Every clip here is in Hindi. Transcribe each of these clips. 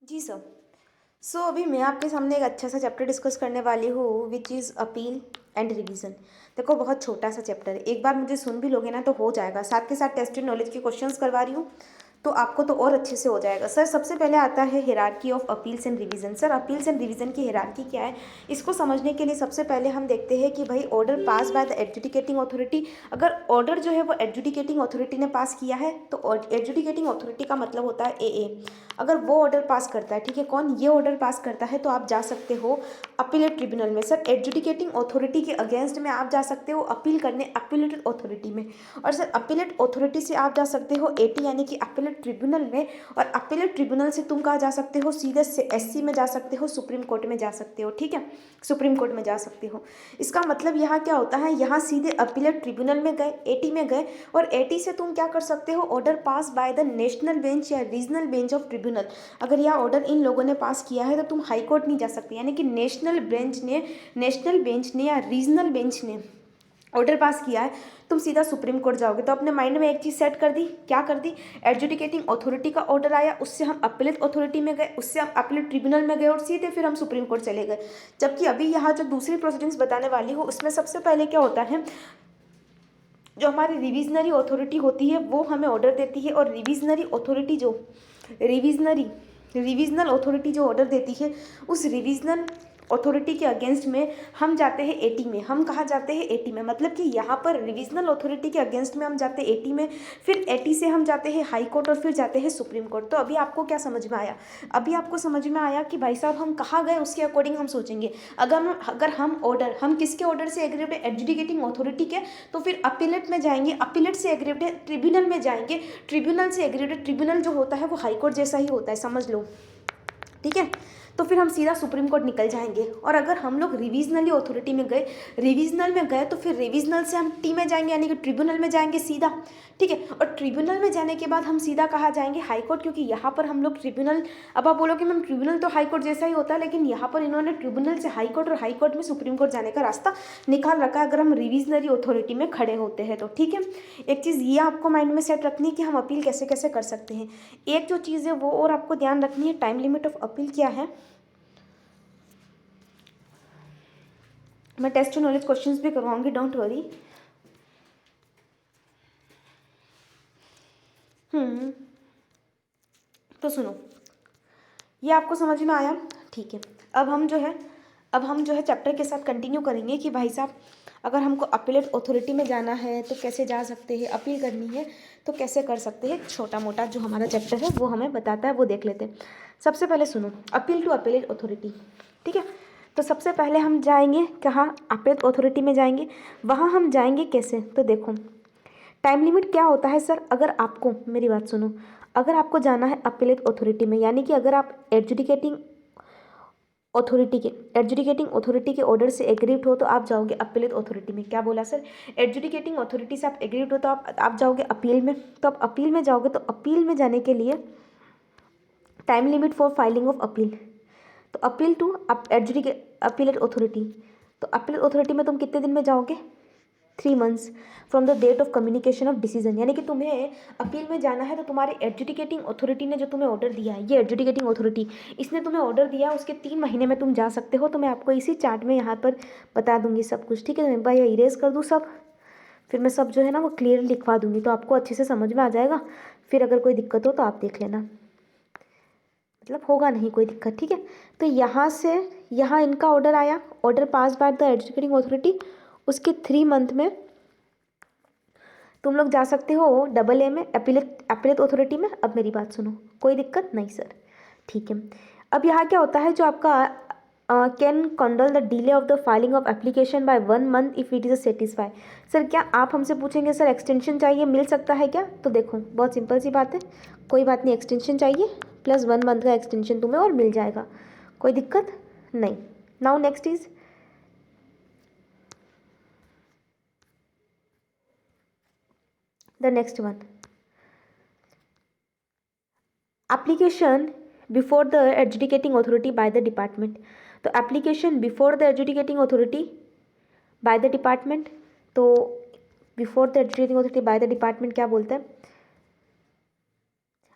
जी सर। अभी मैं आपके सामने एक अच्छा सा चैप्टर डिस्कस करने वाली हूँ which is appeal and revision. देखो बहुत छोटा सा चैप्टर है, एक बार मुझे सुन भी लोगे ना तो हो जाएगा। साथ के साथ टेस्टेड नॉलेज के क्वेश्चंस करवा रही हूँ तो आपको तो और अच्छे से हो जाएगा। सर सबसे पहले आता है hierarchy of appeals and revision. Sir appeals and revision की हिरार्की क्या है, इसको समझने के लिए सबसे पहले हम देखते हैं कि भाई order pass by the adjudicating authority. अगर ऑर्डर जो है वो एडजुडिकेटिंग अथॉरिटी ने पास किया है तो एडजुडिकेटिंग अथॉरिटी का मतलब होता है ए। अगर वो ऑर्डर पास करता है, ठीक है, कौन ये ऑर्डर पास करता है तो आप जा सकते हो अपीलेट ट्रिब्यूनल में। सर एडजुडिकेटिंग अथॉरिटी के अगेंस्ट में आप जा सकते हो अपील करने अपीलेट अथॉरिटी में। और सर अपीलेट अथॉरिटी से आप जा सकते हो एटी यानी कि अपीलेट ट्रिब्यूनल में। और अपीलेट ट्रिब्यूनल से तुम कहाँ जा सकते हो, सीधे से एससी में जा सकते हो, सुप्रीम कोर्ट में जा सकते हो। ठीक है, सुप्रीम कोर्ट में जा सकते हो। इसका मतलब यहाँ क्या होता है, यहाँ सीधे अपीलेट ट्रिब्यूनल में गए, एटी में गए, और एटी से तुम क्या कर सकते हो, order pass by the national bench या रीजनल बेंच ऑफ ट्रिब्यूनल। अगर यह ऑर्डर इन लोगों ने पास किया है तो तुम हाई कोर्ट नहीं जा सकते, यानी कि नेशनल बेंच ने या रीजनल बेंच ने ऑर्डर पास किया है, तुम सीधा सुप्रीम कोर्ट जाओगे। तो अपने माइंड में एक चीज़ सेट कर दी, क्या कर दी, एडजुडिकेटिंग अथॉरिटी का ऑर्डर आया, उससे हम अपीलेट अथॉरिटी में गए, उससे हम अपीलेट ट्रिब्यूनल में गए और सीधे फिर हम सुप्रीम कोर्ट चले गए। जबकि अभी यहाँ जो दूसरी प्रोसीडिंग्स बताने वाली हूँ उसमें सबसे पहले क्या होता है, जो हमारी रिविजनरी अथॉरिटी होती है वो हमें ऑर्डर देती है, और रिविजनल अथॉरिटी जो ऑर्डर देती है उस रिविजनल अथॉरिटी के अगेंस्ट में हम जाते हैं एटी में। हम कहाँ जाते हैं, एटी में, मतलब कि यहाँ पर रिविजनल अथॉरिटी के अगेंस्ट में हम जाते हैं एटी में, फिर एटी से हम जाते हैं हाई कोर्ट और फिर जाते हैं सुप्रीम कोर्ट। तो अभी आपको क्या समझ में आया, अभी आपको समझ में आया कि भाई साहब हम कहाँ गए उसके अकॉर्डिंग हम सोचेंगे। अगर हम किसके ऑर्डर से एग्रीड है, एडजुडिकेटिंग अथॉरिटी के, तो फिर अपीलेट में जाएंगे, अपीलेट से एग्रीड है ट्रिब्यूनल में जाएंगे, ट्रिब्यूनल से एग्रीड है, ट्रिब्यूनल जो होता है वो हाई कोर्ट जैसा ही होता है, समझ लो। ठीक है, तो फिर हम सीधा सुप्रीम कोर्ट निकल जाएंगे। और अगर हम लोग रिविजनली अथॉरिटी में गए, रिविजनल में गए तो फिर रिविजनल से हम टी में जाएंगे यानी कि ट्रिब्यूनल में जाएंगे सीधा। ठीक है, और ट्रिब्यूनल में जाने के बाद हम सीधा कहाँ जाएंगे, हाई कोर्ट, क्योंकि यहाँ पर हम लोग ट्रिब्यूनल, अब आप बोलोगे मैम ट्रिब्यूनल तो हाई कोर्ट जैसा ही होता है, लेकिन यहाँ पर इन्होंने ट्रिब्यूनल से हाई कोर्ट और हाई कोर्ट में सुप्रीम कोर्ट जाने का रास्ता निकाल रखा है अगर हम रिविजनरी अथॉरिटी में खड़े होते हैं तो। ठीक है, एक चीज़ ये आपको माइंड में सेट रखनी है कि हम अपील कैसे कैसे कर सकते हैं। एक जो चीज़ है वो और आपको ध्यान रखनी है, टाइम लिमिट ऑफ अपील क्या है। मैं टेस्ट नॉलेज क्वेश्चंस भी करवाऊंगी, डोंट वरी। तो सुनो, ये आपको समझ में आया, ठीक है। अब हम जो है चैप्टर के साथ कंटिन्यू करेंगे कि भाई साहब अगर हमको अपीलेट अथॉरिटी में जाना है तो कैसे जा सकते हैं, अपील करनी है तो कैसे कर सकते हैं। छोटा मोटा जो हमारा चैप्टर है वो हमें बताता है, वो देख लेते हैं। सबसे पहले सुनो, अपील टू अपीलेट अथॉरिटी। ठीक है, तो सबसे पहले हम जाएंगे कहाँ, अपीलेट अथॉरिटी में जाएंगे। वहाँ हम जाएंगे कैसे, तो देखो टाइम लिमिट क्या होता है सर। अगर आपको, मेरी बात सुनो, अगर आपको जाना है अपीलेट अथॉरिटी में, यानी कि अगर आप एडजुडिकेटिंग अथॉरिटी के ऑर्डर से एग्रीड हो तो आप जाओगे अपीलेट अथॉरिटी में। क्या बोला सर, एडजुडिकेटिंग अथॉरिटी से आप एग्रीड हो तो आप जाओगे अपील में। तो आप अपील में जाओगे तो अपील में जाने के लिए time limit for filing of appeal, तो अपील टू अपीलेट अथॉरिटी, तो अपीलेट अथॉरिटी में तुम कितने दिन में जाओगे, 3 months from the date of communication of decision. यानी कि तुम्हें अपील में जाना है तो तुम्हारी एडजुडिकेटिंग अथॉरिटी ने जो तुम्हें ऑर्डर दिया है, ये एडजुडिकेटिंग अथॉरिटी इसने तुम्हें ऑर्डर दिया, उसके 3 महीने में तुम जा सकते हो। तो मैं आपको इसी चार्ट में यहाँ पर बता दूंगी सब कुछ। ठीक है, मैं एक बार ये इरेज कर दूँ सब, फिर मैं सब जो है ना वो क्लियर लिखवा दूंगी तो आपको अच्छे से समझ में आ जाएगा। फिर अगर कोई दिक्कत हो तो आप देख लेना, मतलब होगा नहीं कोई दिक्कत। ठीक है, तो यहाँ से यहाँ इनका ऑर्डर आया, order pass by the adjudicating authority, उसके 3 मंथ में तुम लोग जा सकते हो डबल ए में, अपीलेट अथॉरिटी में। अब मेरी बात सुनो, कोई दिक्कत नहीं सर, ठीक है। अब यहाँ क्या होता है, जो आपका can condone the delay of the filing of application by 1 month if it is satisfy. Sir क्या आप हमसे पूछेंगे सर एक्सटेंशन चाहिए, मिल सकता है क्या, तो देखो बहुत सिंपल सी बात है, कोई बात नहीं, एक्सटेंशन चाहिए प्लस 1 मंथ का एक्सटेंशन तुम्हें और मिल जाएगा, कोई दिक्कत नहीं। Now next is the next one, application before the adjudicating authority by the department. तो application before the adjudicating authority by the department, तो before the adjudicating authority by the department क्या बोलते हैं,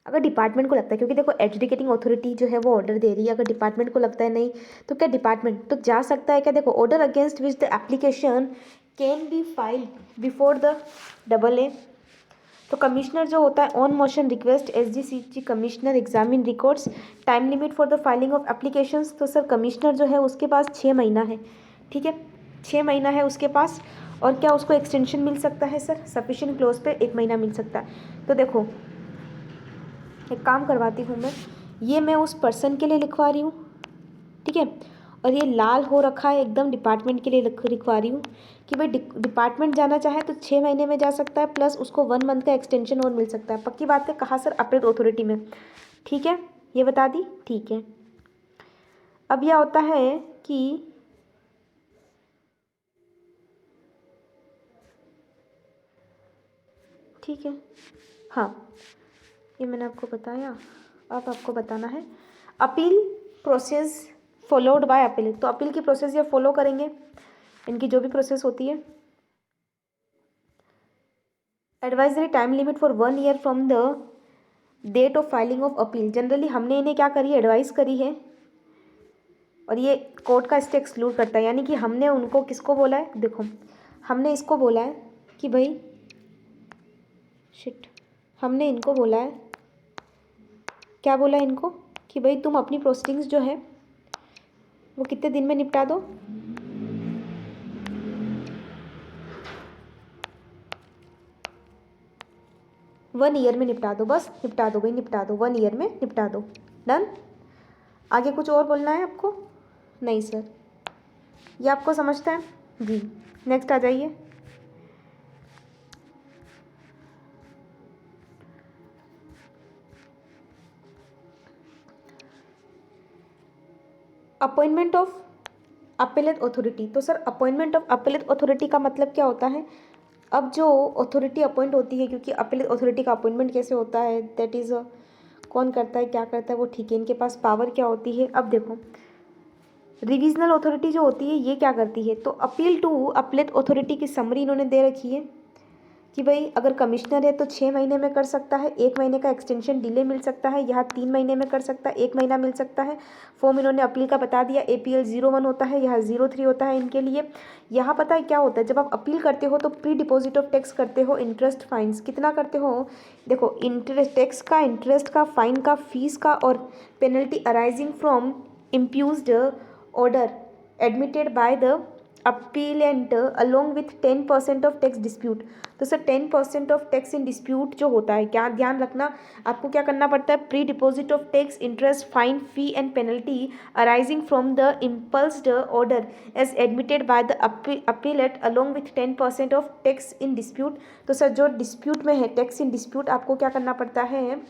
अगर डिपार्टमेंट को लगता है, क्योंकि देखो एजुकेटिंग अथॉरिटी जो है वो ऑर्डर दे रही है, अगर डिपार्टमेंट को लगता है नहीं तो क्या डिपार्टमेंट तो जा सकता है क्या, देखो order against which the application can be filed before the AA। तो कमिश्नर जो होता है on motion request SGCG commissioner examine records, time limit for the filing of applications. तो सर कमिश्नर जो है उसके पास 6 महीना है, ठीक है, 6 महीना है उसके पास। और क्या उसको एक्सटेंशन मिल सकता है सर, सफिशिएंट क्लोज पे 1 महीना मिल सकता है। तो देखो एक काम करवाती हूँ मैं उस पर्सन के लिए लिखवा रही हूँ, ठीक है, और ये लाल हो रखा है एकदम डिपार्टमेंट के लिए लिखवा रही हूँ कि भाई डिपार्टमेंट जाना चाहे तो 6 महीने में जा सकता है, प्लस उसको 1 मंथ का एक्सटेंशन और मिल सकता है। पक्की बात है, कहाँ सर, अपेलेट अथॉरिटी में, ठीक है, ये बता दी, ठीक है। अब यह होता है कि ठीक है, हाँ ये मैंने आपको बताया। अब आपको बताना है appeal process followed by appeal. तो अपील की प्रोसेस ये फॉलो करेंगे, इनकी जो भी प्रोसेस होती है। Advisory time limit for 1 year from the date of filing of appeal. Generally हमने इन्हें क्या करी है, एडवाइस करी है, और ये कोर्ट का स्टे एक्सक्लूड करता है। यानी कि हमने उनको किसको बोला है, देखो हमने इसको बोला है कि भाई शिट, हमने इनको बोला है, क्या बोला है इनको कि भाई तुम अपनी प्रोसीडिंग्स जो है वो कितने दिन में निपटा दो, 1 ईयर में निपटा दो, बस निपटा दो भाई, निपटा दो 1 ईयर में निपटा दो, डन। आगे कुछ और बोलना है आपको, नहीं सर, ये आपको समझता है जी। नेक्स्ट आ जाइए। Appointment of appellate authority. तो sir appointment of appellate authority का मतलब क्या होता है, अब जो अथॉरिटी अपॉइंट होती है, क्योंकि अपेलेट अथॉरिटी का अपॉइंटमेंट कैसे होता है, दैट इज़ कौन करता है, क्या करता है वो, ठीक है, इनके पास पावर क्या होती है। अब देखो रिविजनल अथॉरिटी जो होती है ये क्या करती है, तो अपील टू अपेलेट अथॉरिटी की समरी इन्होंने दे रखी है कि भाई अगर कमिश्नर है तो 6 महीने में कर सकता है, 1 महीने का एक्सटेंशन डिले मिल सकता है, यहाँ 3 महीने में कर सकता है, 1 महीना मिल सकता है। फॉर्म इन्होंने अपील का बता दिया, APL 01 होता है, यहाँ 03 होता है इनके लिए। यहाँ पता है क्या होता है, जब आप अपील करते हो तो प्री डिपॉजिट ऑफ टैक्स करते हो, इंटरेस्ट फाइन्स कितना करते हो, देखो इंटरेस्ट टैक्स का, इंटरेस्ट का, फाइन का, फीस का और penalty arising from impugned order admitted by the appellant along with 10% of tax dispute. तो sir 10% of tax in dispute जो होता है, क्या ध्यान रखना, आपको क्या करना पड़ता है, pre deposit of tax, interest, fine, fee and penalty arising from the impugned order as admitted by the appellate along with 10% of tax in dispute. तो सर जो डिस्प्यूट में है, टैक्स इन डिस्प्यूट, आपको क्या करना पड़ता है,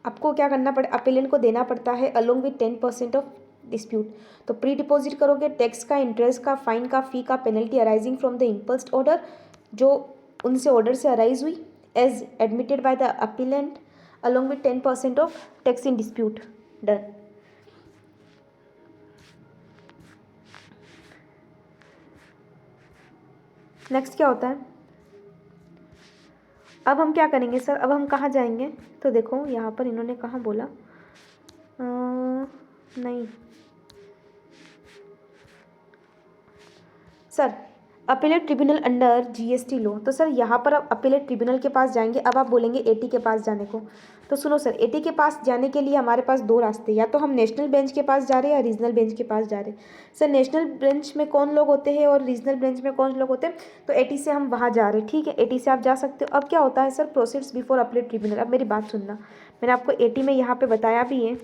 आपको क्या करना पड़े, अपीलेंट को देना पड़ता है अलॉन्ग विथ 10% ऑफ डिस्प्यूट। तो प्री डिपॉजिट करोगे, टैक्स का, इंटरेस्ट का, फाइन का, फी का, penalty arising from the impugned order, जो उनसे ऑर्डर से अराइज हुई, as admitted by the appellant along with 10% of tax in dispute, done. Next क्या होता है, अब हम क्या करेंगे सर, अब हम कहाँ जाएंगे, तो देखो यहाँ पर इन्होंने कहाँ बोला, नहीं sir appellate tribunal under GST law. तो सर यहाँ पर अब अपीलेट ट्रिब्यूनल के पास जाएंगे, अब आप बोलेंगे AT के पास जाने को। तो सुनो सर, AT के पास जाने के लिए हमारे पास 2 रास्ते, या तो हम नेशनल बेंच के पास जा रहे हैं या रीजनल बेंच के पास जा रहे हैं। सर नेशनल बेंच में कौन लोग होते हैं और रीजनल बेंच में कौन लोग होते हैं, तो AT से हम वहाँ जा रहे हैं, ठीक है, AT से आप जा सकते हो। अब क्या होता है sir, proceeds before appellate tribunal. अब मेरी बात सुनना, मैंने आपको AT में यहाँ पर बताया भी है,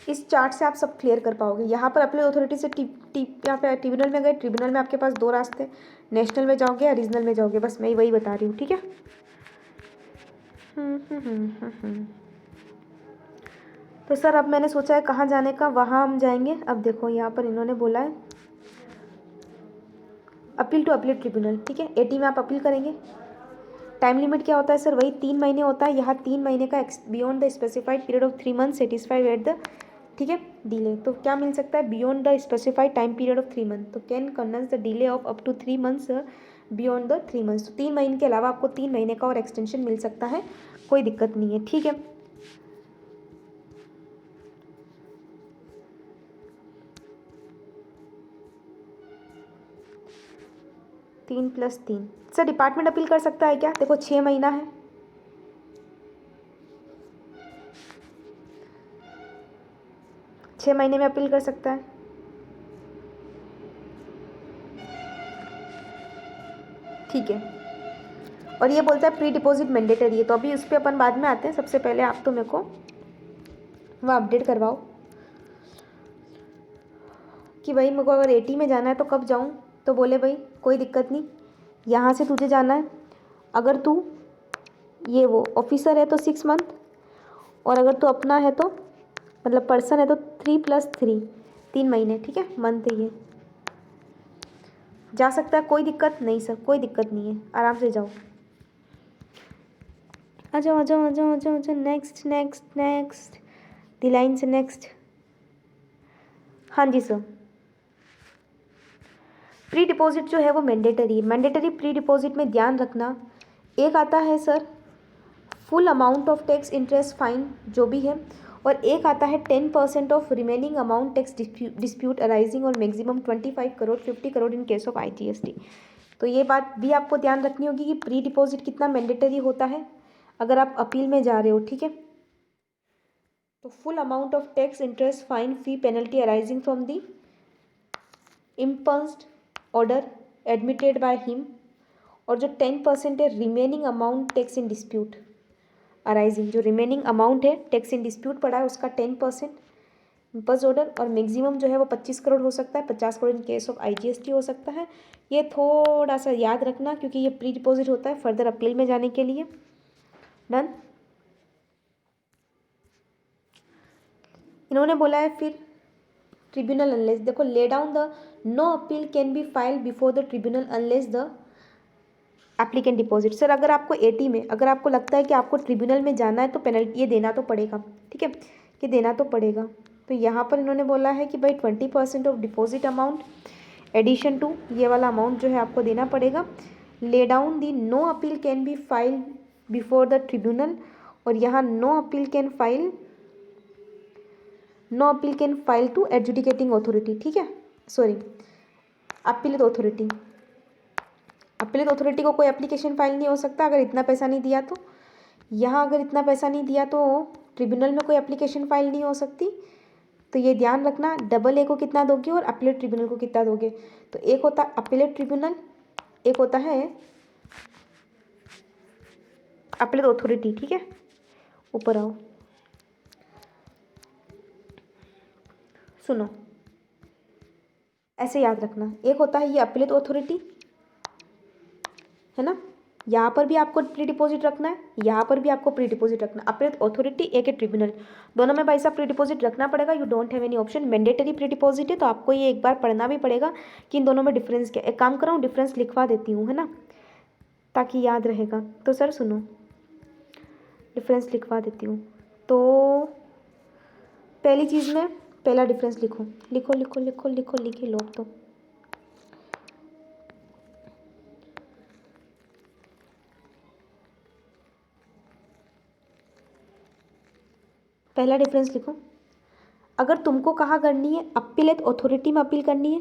इस चार्ट से आप सब क्लियर कर पाओगे। यहाँ पर अपील अथॉरिटी से यहाँ पे ट्रिब्यूनल में गए, ट्रिब्यूनल में आपके पास 2 रास्ते, नेशनल में जाओगे या रीजनल में जाओगे, बस मैं वही बता रही हूँ, ठीक है। तो सर अब मैंने सोचा है कहाँ जाने का, वहाँ हम जाएंगे। अब देखो यहाँ पर इन्होंने बोला है अपील टू अपीलेट ट्रिब्यूनल, ठीक है, AT में आप अपील करेंगे। टाइम लिमिट क्या होता है सर, वही 3 महीने होता है, यहाँ 3 महीने का beyond the specified period of 3 month satisfied at the, ठीक है, डिले। तो क्या मिल सकता है, beyond the specified time period of 3 month, तो can converse the delay of up to 3 months beyond the 3 months. तो 3 महीने के अलावा आपको 3 महीने का और एक्सटेंशन मिल सकता है, कोई दिक्कत नहीं है, ठीक है। तीन प्लस तीन सर डिपार्टमेंट अपील कर सकता है क्या? देखो 6 महीना है, 6 महीने में अपील कर सकता है। ठीक है, और ये बोलता है प्री डिपॉजिट मैंडेटरी है, तो अभी उस पर अपन बाद में आते हैं। सबसे पहले आप तो मेरे को वह अपडेट करवाओ कि भाई मेरे को अगर 80 में जाना है तो कब जाऊँ। तो बोले भाई कोई दिक्कत नहीं, यहाँ से तुझे जाना है, अगर तू ये वो ऑफिसर है तो 6 मंथ, और अगर तू अपना है तो मतलब पर्सन है तो 3 + 3 3 महीने, ठीक है, मंथ है ये, जा सकता है, कोई दिक्कत नहीं सर, कोई दिक्कत नहीं है, आराम से जाओ। आ जाओ आ जाओ आ जाओ आ जाओ आ जाओ। नेक्स्ट नेक्स्ट नेक्स्ट, दी लाइन से नेक्स्ट। हाँ जी सर, प्री डिपॉजिट जो है वो मैंडेटरी है। मैंडेटरी प्री डिपॉजिट में ध्यान रखना, एक आता है sir full amount of tax interest fine जो भी है, और एक आता है 10% of remaining amount tax dispute arising और maximum 25 crore 50 crore in case of IGST। तो ये बात भी आपको ध्यान रखनी होगी कि प्री डिपॉजिट कितना मैंडेटरी होता है अगर आप अपील में जा रहे हो, ठीक है। तो full amount of tax interest fine fee penalty arising from the impugned order admitted by him, और जो 10% है remaining amount tax in dispute arising, जो रिमेनिंग अमाउंट है टैक्स इन डिस्प्यूट पड़ा है उसका 10% इम्पल्स ऑर्डर, और मैक्सिमम जो है वो 25 करोड़ हो सकता है, 50 crore in case of IGST हो सकता है। ये थोड़ा सा याद रखना क्योंकि ये प्री डिपॉजिट होता है फर्दर अपील में जाने के लिए। डन। इन्होंने बोला है फिर ट्रिब्यूनल अनलेस, देखो lay down the no appeal can be file before the tribunal unless the applicant deposit. Sir अगर आपको 80 में अगर आपको लगता है कि आपको ट्रिब्यूनल में जाना है तो पेनल्टी ये देना तो पड़ेगा, ठीक है, ये देना तो पड़ेगा। तो यहाँ पर इन्होंने बोला है कि भाई 20% of deposit amount addition to ये वाला अमाउंट जो है आपको देना पड़ेगा। Lay down the no appeal can be file before the tribunal, और यहाँ no appeal can file to adjudicating authority, ठीक है, sorry appellate authority. Appellate authority को कोई एप्लीकेशन फाइल नहीं हो सकता अगर इतना पैसा नहीं दिया तो। यहाँ अगर इतना पैसा नहीं दिया तो ट्रिब्यूनल में कोई एप्लीकेशन फाइल नहीं हो सकती। तो ये ध्यान रखना, AA को कितना दोगे और अपीलेट ट्रिब्यूनल को कितना दोगे। तो एक होता है अपीलेट ट्रिब्यूनल, एक होता है अपीलेट अथॉरिटी, ठीक है। ऊपर आओ, सुनो, ऐसे याद रखना, एक होता है ये अपीलेट अथॉरिटी है ना, यहाँ पर भी आपको प्री डिपॉजिट रखना है, यहाँ पर भी आपको प्री डिपॉजिट रखना है। अपीलेट अथॉरिटी एक है ट्रिब्यूनल, दोनों में भाई साहब प्री डिपॉजिट रखना पड़ेगा। You don't have any option, mandatory pre deposit है तो आपको ये एक बार पढ़ना भी पड़ेगा कि इन दोनों में डिफरेंस क्या। एक काम कर रहा हूँ डिफरेंस लिखवा देती हूँ, है ना, ताकि याद रहेगा। तो सर सुनो, डिफरेंस लिखवा देती हूँ। तो पहली चीज़ में पहला डिफरेंस लिखो लिखो लिखो लिखो लिखो लिखे लोग। तो पहला डिफरेंस लिखो, अगर तुमको कहाँ करनी है, अपीलेट अथॉरिटी में अपील करनी है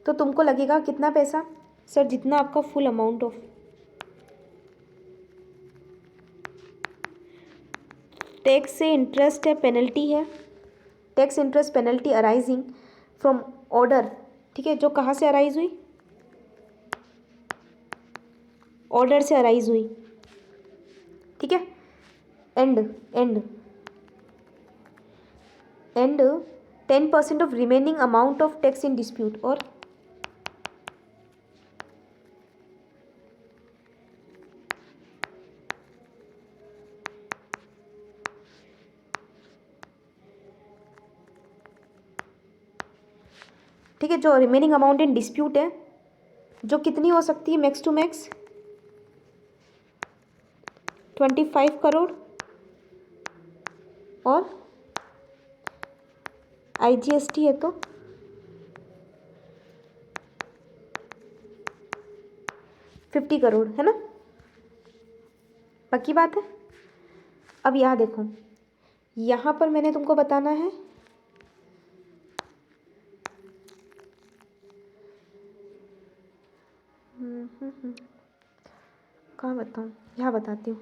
तो तुमको लगेगा कितना पैसा, सर जितना आपका फुल अमाउंट ऑफ टैक्स से इंटरेस्ट है, पेनल्टी है, tax interest penalty arising from order, ठीक है, जो कहाँ से अराइज हुई, ऑर्डर से अराइज हुई, ठीक है, and 10% of remaining amount of tax in dispute, और ठीक है, जो रिमेनिंग अमाउंट इन डिस्प्यूट है जो कितनी हो सकती है, मैक्स टू मैक्स 25 करोड़ और IGST है तो 50 करोड़ है ना, पक्की बात है। अब यहाँ देखो, यहाँ पर मैंने तुमको बताना है कहाँ बताऊँ, यहाँ बताती हूँ।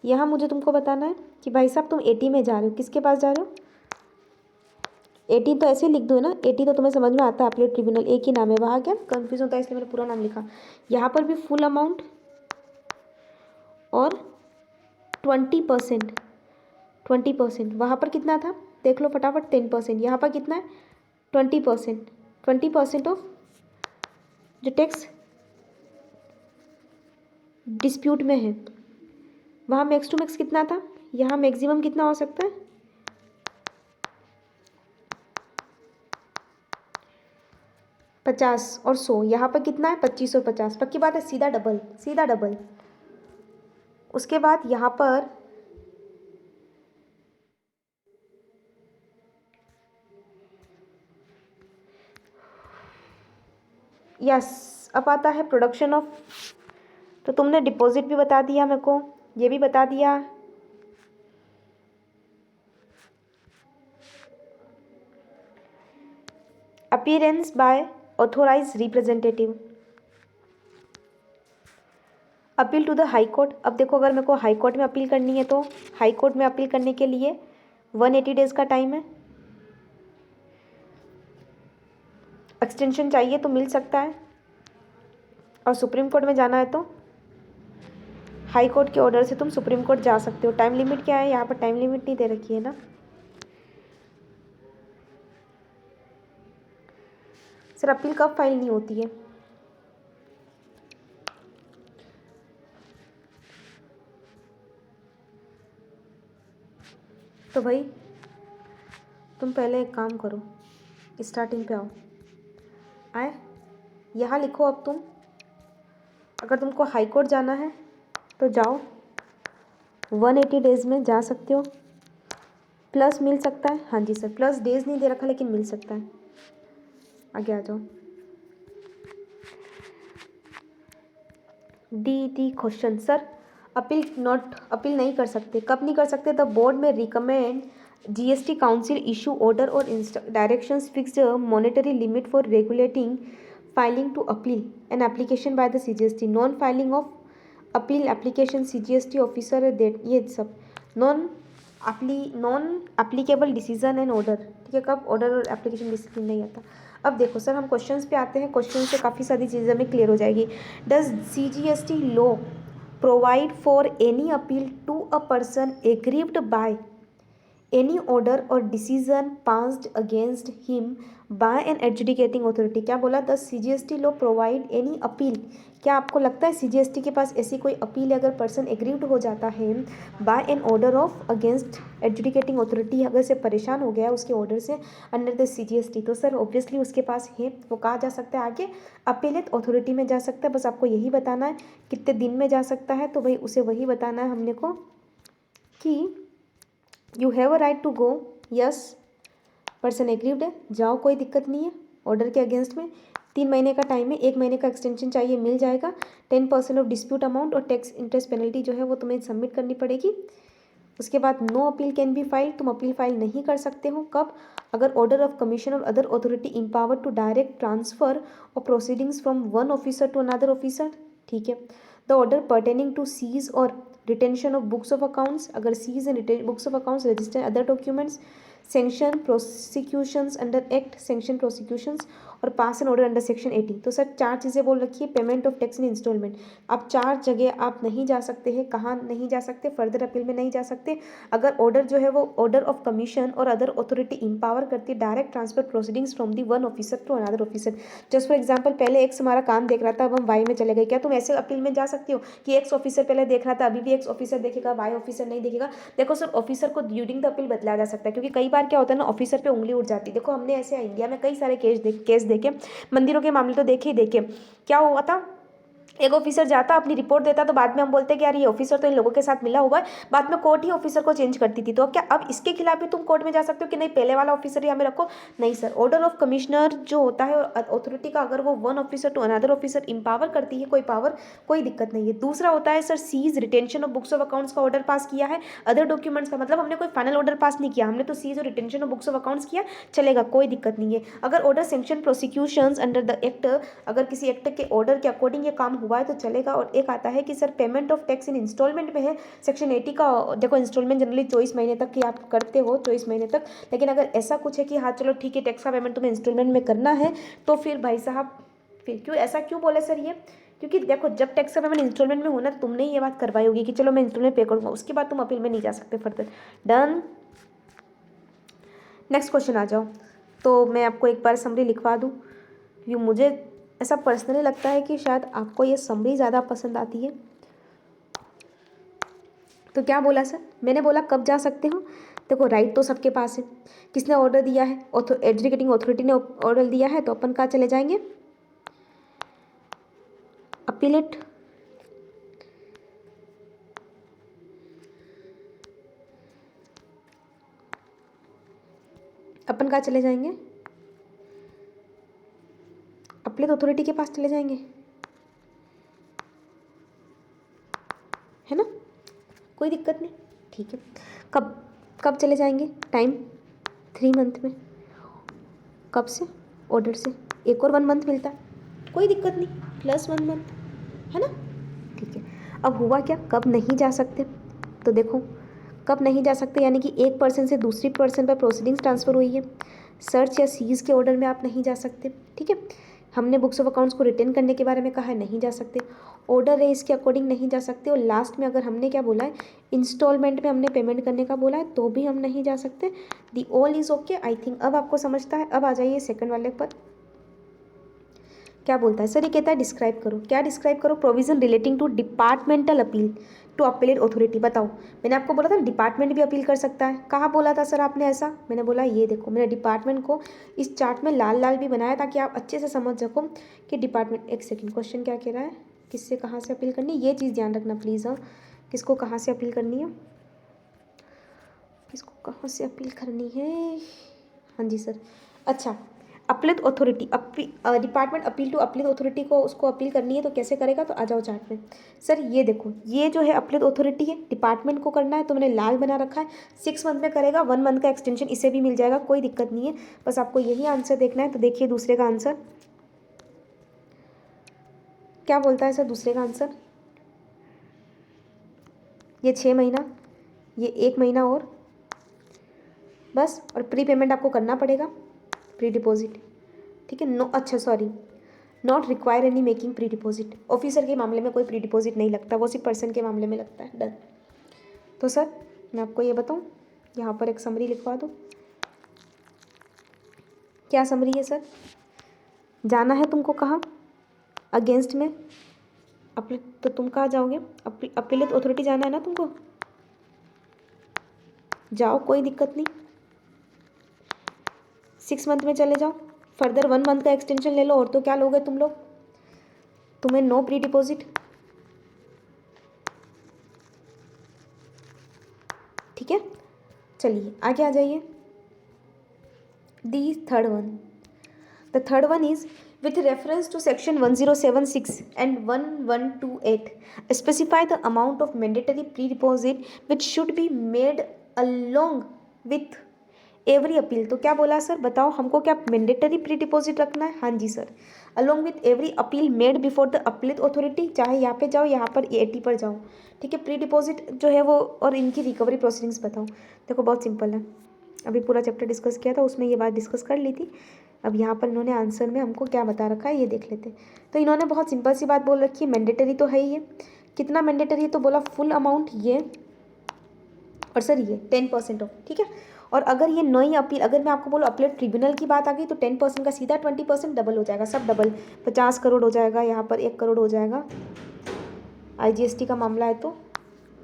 यहाँ मुझे तुमको बताना है कि भाई साहब तुम 80 में जा रहे हो, किसके पास जा रहे हो। 80 तो ऐसे ही लिख दो ना, 80 तो तुम्हें समझ में आता है, अपीलेट ट्रिब्यूनल एक ही नाम है, वहाँ क्या कंफ्यूज होता है, इसलिए मैंने पूरा नाम लिखा। यहाँ पर भी फुल अमाउंट और 20%, 20%। वहाँ पर कितना था देख लो फटाफट, 10%। यहाँ पर कितना है 20%, 20% ऑफ जो टैक्स डिस्प्यूट में है। वहाँ मैक्स टू मैक्स कितना था, यहाँ मैक्सिमम कितना हो सकता है 50 और 100। यहाँ पर कितना है 25 और 50, पक्की बात है, सीधा डबल, सीधा डबल। उसके बाद यहाँ पर यस अब आता है प्रोडक्शन ऑफ। तो तुमने डिपॉजिट भी बता दिया मेरे को, ये भी बता दिया। Appearance by authorise representative, appeal to the high court. अब देखो अगर मेरे को हाई कोर्ट में अपील करनी है तो हाई कोर्ट में अपील करने के लिए 180 डेज का टाइम है। एक्सटेंशन चाहिए तो मिल सकता है, और सुप्रीम कोर्ट में जाना है तो हाई कोर्ट के ऑर्डर से तुम सुप्रीम कोर्ट जा सकते हो। टाइम लिमिट क्या है, यहाँ पर टाइम लिमिट नहीं दे रखी है ना। सर अपील कब फाइल नहीं होती है, तो भाई तुम पहले एक काम करो, स्टार्टिंग पे आओ, आए यहाँ लिखो। अब तुम अगर तुमको हाई कोर्ट जाना है तो जाओ, 180 डेज़ में जा सकते हो, प्लस मिल सकता है। हाँ जी सर, प्लस डेज़ नहीं दे रखा लेकिन मिल सकता है। आगे आ जाओ। डी क्वेश्चन, सर अपील नहीं कर सकते, कब नहीं कर सकते। द बोर्ड में recommend GST council issue order और directions fixed monetary limit for regulating filing to appeal an application by the CGST, non filing of appeal application CGST officer date, ये सब non applicable decision and order. ठीक है, कब ऑर्डर और एप्लीकेशन डिसीजन नहीं आता। अब देखो सर हम क्वेश्चंस पे आते हैं, क्वेश्चन से काफ़ी सारी चीज़ें हमें क्लियर हो जाएगी। Does CGST law provide for any appeal to a person aggrieved by any order और decision passed against him by an adjudicating authority. क्या बोला, the CGST law provide any appeal. क्या आपको लगता है CGST के पास ऐसी कोई अपील है, अगर पर्सन एग्रीव्ड हो जाता है by an order of against adjudicating authority, अगर से परेशान हो गया उसके ऑर्डर से अंडर द CGST, तो सर ऑब्वियसली उसके पास है, वो कहाँ जा सकता है आगे, अपीलेट अथॉरिटी में जा सकता है। बस आपको यही बताना है कितने दिन में जा सकता है, तो भाई उसे वही बताना है हमने को कि you have a right to go, yes person aggrieved है, जाओ कोई दिक्कत नहीं है। ऑर्डर के अगेंस्ट में 3 महीने का टाइम है, 1 महीने का एक्सटेंशन चाहिए मिल जाएगा। 10% ऑफ डिस्प्यूट अमाउंट और टैक्स इंटरेस्ट पेनल्टी जो है वो तुम्हें सबमिट करनी पड़ेगी। उसके बाद no appeal can be file, तुम अपील फाइल नहीं कर सकते हो कब, अगर ऑर्डर ऑफ कमीशन और other authority empower to direct transfer और proceedings from one officer to another officer. ठीक है, the order pertaining to seize और retention of books of accounts, अगर seize and books of accounts, register other documents, sanction prosecutions under act, sanction prosecutions और pass an order under section 80। तो सर 4 चीज़ें बोल रखी है, payment of tax in instalment. आप 4 जगह आप नहीं जा सकते हैं, कहाँ नहीं जा सकते, फर्दर अपील में नहीं जा सकते, अगर ऑर्डर जो है वो ऑर्डर ऑफ कमीशन और अदर अथॉरिटी इंपावर करती है direct transfer proceedings from the one officer to another officer. Just for example, पहले एक्स हमारा काम देख रहा था, अब हम वाई में चले गए, क्या तुम ऐसे अपील में जा सकते हो कि एक्स ऑफिसर पहले देख रहा था, अभी भी एक्स ऑफिसर देखेगा, वाई ऑफिसर नहीं देखेगा। देखो सर ऑफिसर को ड्यूरिंग द अपील बदला जा सकता है, क्योंकि कई बार क्या होता है ना, ऑफिसर पे उंगली उठ जाती है। देखो हमने ऐसे इंडिया में कई सारे केस देखे, मंदिरों के मामले तो देखे ही देखे। क्या हुआ था, एक ऑफिसर जाता अपनी रिपोर्ट देता, तो बाद में हम बोलते हैं कि यार ये ऑफिसर तो इन लोगों के साथ मिला हुआ है, बाद में कोर्ट ही ऑफिसर को चेंज करती थी। तो क्या अब इसके खिलाफ भी तुम कोर्ट में जा सकते हो कि नहीं पहले वाला ऑफिसर ही हमें रखो? नहीं सर, ऑर्डर ऑफ कमिश्नर जो होता है अथॉरिटी का, अगर वो one officer to another officer empower करती है कोई पावर, कोई दिक्कत नहीं है। दूसरा होता है sir seize retention of books of accounts का ऑर्डर पास किया है, अदर डॉक्यूमेंट्स का मतलब हमने कोई फाइनल ऑर्डर पास नहीं किया, हमने तो सीज और retention of books of accounts किया, चलेगा, कोई दिक्कत नहीं है। अगर order sanction prosecutions under the act, अगर किसी एक्ट के ऑर्डर के अकॉर्डिंग ये काम हुआ है तो चलेगा। और एक आता है कि sir payment of tax in instalment में है, सेक्शन 80 का। देखो इंस्टॉलमेंट जनरली 24 महीने तक की आप करते हो, 24 महीने तक, लेकिन अगर ऐसा कुछ है कि हाँ चलो ठीक है टैक्स का पेमेंट तुम्हें इंस्टॉलमेंट में करना है, तो फिर भाई साहब फिर क्यों ऐसा क्यों बोले सर ये? क्योंकि देखो जब टैक्स का पेमेंट इंस्टॉलमेंट में होना, तुमने ये बात करवाई होगी कि चलो मैं इंस्टॉलमेंट पे करूँगा, उसके बाद तुम अपील में नहीं जा सकते फर्दर। डन। नेक्स्ट क्वेश्चन आ जाओ। तो मैं आपको एक बार समरी लिखवा दूँ, क्योंकि मुझे ऐसा पर्सनली लगता है कि शायद आपको ये समरी ज़्यादा पसंद आती है। तो क्या बोला सर? मैंने बोला कब जा सकते हो। देखो राइट तो सबके पास है, किसने ऑर्डर दिया है? एजुकेटिंग अथॉरिटी ने ऑर्डर दिया है, तो अपन कहाँ चले जाएंगे? अपीलेट। अपन कहाँ चले जाएंगे? अपीलेट अथॉरिटी के पास चले जाएंगे, है ना? कोई दिक्कत नहीं, ठीक है। कब कब चले जाएंगे? टाइम 3 मंथ में। कब से? ऑर्डर से एक और 1 मंथ मिलता है, कोई दिक्कत नहीं, प्लस 1 मंथ, है ना? ठीक है। अब हुआ क्या, कब नहीं जा सकते? तो देखो कब नहीं जा सकते, यानी कि एक पर्सन से दूसरी पर्सन पर प्रोसीडिंग्स ट्रांसफ़र हुई है, सर्च या सीज के ऑर्डर में आप नहीं जा सकते, ठीक है। हमने बुक्स ऑफ अकाउंट्स को रिटर्न करने के बारे में कहा है, नहीं जा सकते। ऑर्डर है इसके अकॉर्डिंग नहीं जा सकते। और लास्ट में अगर हमने क्या बोला है, इंस्टॉलमेंट में हमने पेमेंट करने का बोला है, तो भी हम नहीं जा सकते। The all is okay I think. अब आपको समझता है। अब आ जाइए सेकंड वाले पर। क्या बोलता है सर? ये कहता है डिस्क्राइब करो। क्या डिस्क्राइब करो? Provision relating to departmental appeal to appellate authority. बताओ, मैंने आपको बोला था डिपार्टमेंट भी अपील कर सकता है। कहाँ बोला था सर आपने ऐसा? मैंने बोला ये देखो, मैंने डिपार्टमेंट को इस चार्ट में लाल लाल भी बनाया ताकि आप अच्छे से समझ सको कि डिपार्टमेंट। एक सेकेंड, क्वेश्चन क्या कह रहा है, किससे कहाँ से अपील करनी है, ये चीज़ ध्यान रखना प्लीज़। हाँ, किसको कहाँ से अपील करनी है, किसको कहाँ से अपील करनी है? हाँ जी सर। अच्छा, appellate authority, department appeal to appellate authority को उसको अपील करनी है, तो कैसे करेगा? तो आ जाओ चार्ट में। सर ये देखो, ये जो है अपीलेट अथॉरिटी है, डिपार्टमेंट को करना है, तो मैंने लाल बना रखा है। 6 मंथ में करेगा, 1 मंथ का एक्सटेंशन इसे भी मिल जाएगा, कोई दिक्कत नहीं है। बस आपको यही आंसर देखना है। तो देखिए दूसरे का आंसर क्या बोलता है सर? दूसरे का आंसर ये 6 महीना, ये 1 महीना और बस। और प्री पेमेंट आपको करना पड़ेगा, प्री डिपॉजिट, ठीक है। नो, अच्छा sorry, not require any making pre deposit. Officer के मामले में कोई प्री डिपॉजिट नहीं लगता, वो सिर्फ पर्सन के मामले में लगता है। डन। तो सर मैं आपको ये बताऊँ, यहाँ पर एक समरी लिखवा दूँ। क्या समरी है सर? जाना है तुमको कहाँ? अगेंस्ट में अपील, तो तुम कहाँ जाओगे? अपीलेट अथॉरिटी जाना है ना तुमको, जाओ, कोई दिक्कत नहीं। 6 मंथ में चले जाओ, फर्दर 1 मंथ का एक्सटेंशन ले लो। और तो क्या लोगे तुम लोग? तुम्हें नो प्री डिपॉजिट, ठीक है। चलिए आगे आ जाइए। दी third one, the third one is with reference to section 1076 and 1128 specify the amount of mandatory pre-deposit which should be made along with every appeal. तो क्या बोला सर? बताओ हमको, क्या मैंडेटरी प्री डिपॉजिट रखना है? हाँ जी sir. Along with every appeal made before the appellate authority, चाहे यहाँ पे जाओ, यहाँ पर 80 पर जाओ, ठीक है। प्री डिपॉजिट जो है वो, और इनकी रिकवरी प्रोसीडिंग्स बताओ। देखो बहुत सिंपल है, अभी पूरा चैप्टर डिस्कस किया था, उसमें ये बात डिस्कस कर ली थी। अब यहाँ पर इन्होंने आंसर में हमको क्या बता रखा है ये देख लेते हैं। तो इन्होंने बहुत सिंपल सी बात बोल रखी है, मैंडेटरी तो है ही है। कितना मैंडेटरी है? तो बोला फुल अमाउंट ये, और सर ये 10% ऑफ, ठीक है। और अगर ये नई अपील, अगर मैं आपको बोलूँ अपीलेट ट्रिब्यूनल की बात आ गई, तो 10% का सीधा 20% डबल हो जाएगा, सब डबल, 50 करोड़ हो जाएगा, यहाँ पर 1 करोड़ हो जाएगा। IGST का मामला है तो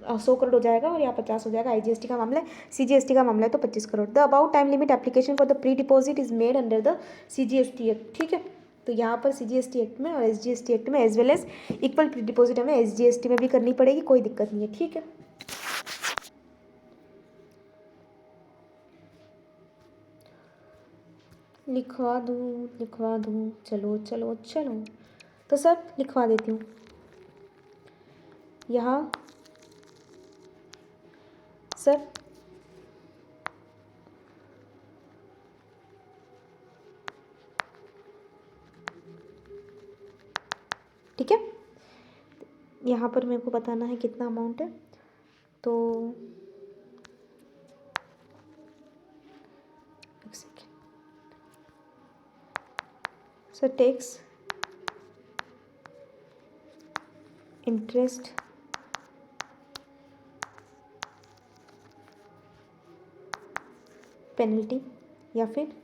100 करोड़ हो जाएगा, और यहाँ 50 हो जाएगा। IGST का मामला है, CGST का मामला है तो 25 crore. The about time limit application for the pre deposit is made under the CGST act, ठीक है। तो यहाँ पर CGST एक्ट में और SGST एक्ट में as well as equal pre deposit हमें SGST में भी करनी पड़ेगी, कोई दिक्कत नहीं है, ठीक है। लिखवा दूँ, चलो चलो चलो, तो सर लिखवा देती हूँ यहाँ सर। ठीक है, यहाँ पर मेरे को बताना है कितना अमाउंट है, तो एक second sir. Tax, interest, penalty या फिर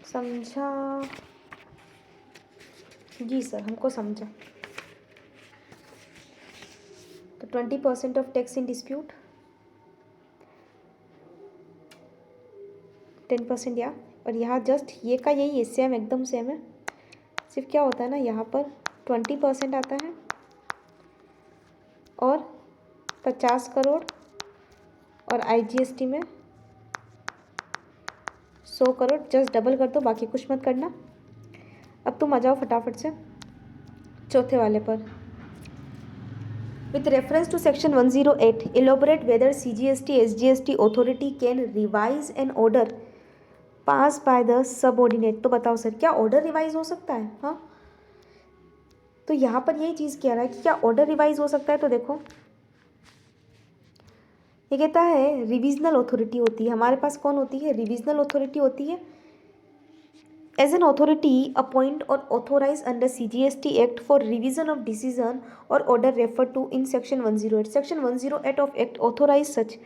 समझा जी सर, हमको समझा। तो 20% ऑफ टैक्स इन डिस्प्यूट, 10% या, और यहाँ जस्ट ये का यही सेम, एकदम सेम है। सिर्फ क्या होता है ना, यहाँ पर 20% आता है और 50 करोड़ और IGST में 100 करोड़, जस्ट डबल कर दो, बाकी कुछ मत करना। अब तुम आ जाओ फटाफट से चौथे वाले पर। With reference to section 108 elaborate whether CGST SGST authority can revise an order pass by the subordinate. तो बताओ सर, क्या ऑर्डर रिवाइज हो सकता है? हाँ, तो यहाँ पर यही चीज़ कह रहा है कि क्या ऑर्डर रिवाइज हो सकता है। तो देखो ये कहता है रिविजनल अथॉरिटी होती है हमारे पास। कौन होती है? रिविजनल अथॉरिटी होती है। एज एन अथॉरिटी अपॉइंट और authorise under CGST act for revision of decision और order refer to in section 108। Section 108 of act authorise such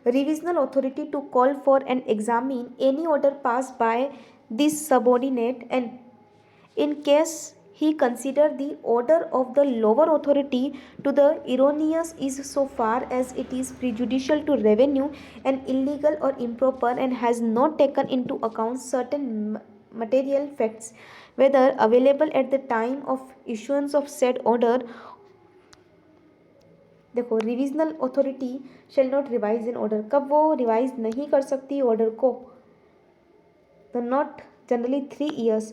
revisional authority to call for and examine any order passed by this subordinate, and in case he consider the order of the lower authority to the erroneous is so far as it is prejudicial to revenue and illegal or improper and has not taken into account certain material facts whether available at the time of issuance of said order। देखो, revisional authority shall not revise in order. कब वो रिवाइज नहीं कर सकती ऑर्डर को? The not generally 3 years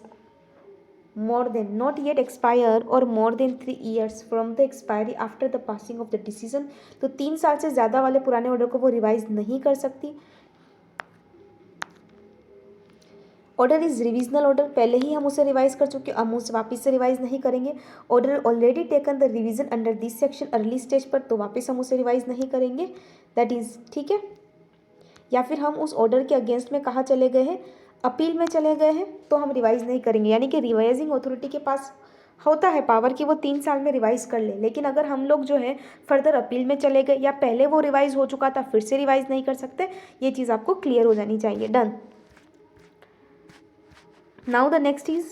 more than not yet expire or more than 3 years from the expiry after the passing of the decision। तो 3 साल से ज़्यादा वाले पुराने ऑर्डर को वो रिवाइज नहीं कर सकती। ऑर्डर इज रिविजनल ऑर्डर, पहले ही हम उसे रिवाइज कर चुके, हम उसे वापस से रिवाइज नहीं करेंगे। Order already taken the revision under this section early stage पर, तो वापस हम उसे रिवाइज नहीं करेंगे। दैट इज ठीक है। या फिर हम उस ऑर्डर के अगेंस्ट में कहाँ चले गए हैं? अपील में चले गए हैं, तो हम रिवाइज नहीं करेंगे। यानी कि रिवाइजिंग अथॉरिटी के पास होता है पावर कि वो 3 साल में रिवाइज कर ले, लेकिन अगर हम लोग जो है फर्दर अपील में चले गए या पहले वो रिवाइज हो चुका था फिर से रिवाइज नहीं कर सकते। ये चीज़ आपको क्लियर हो जानी चाहिए। Done. Now the next is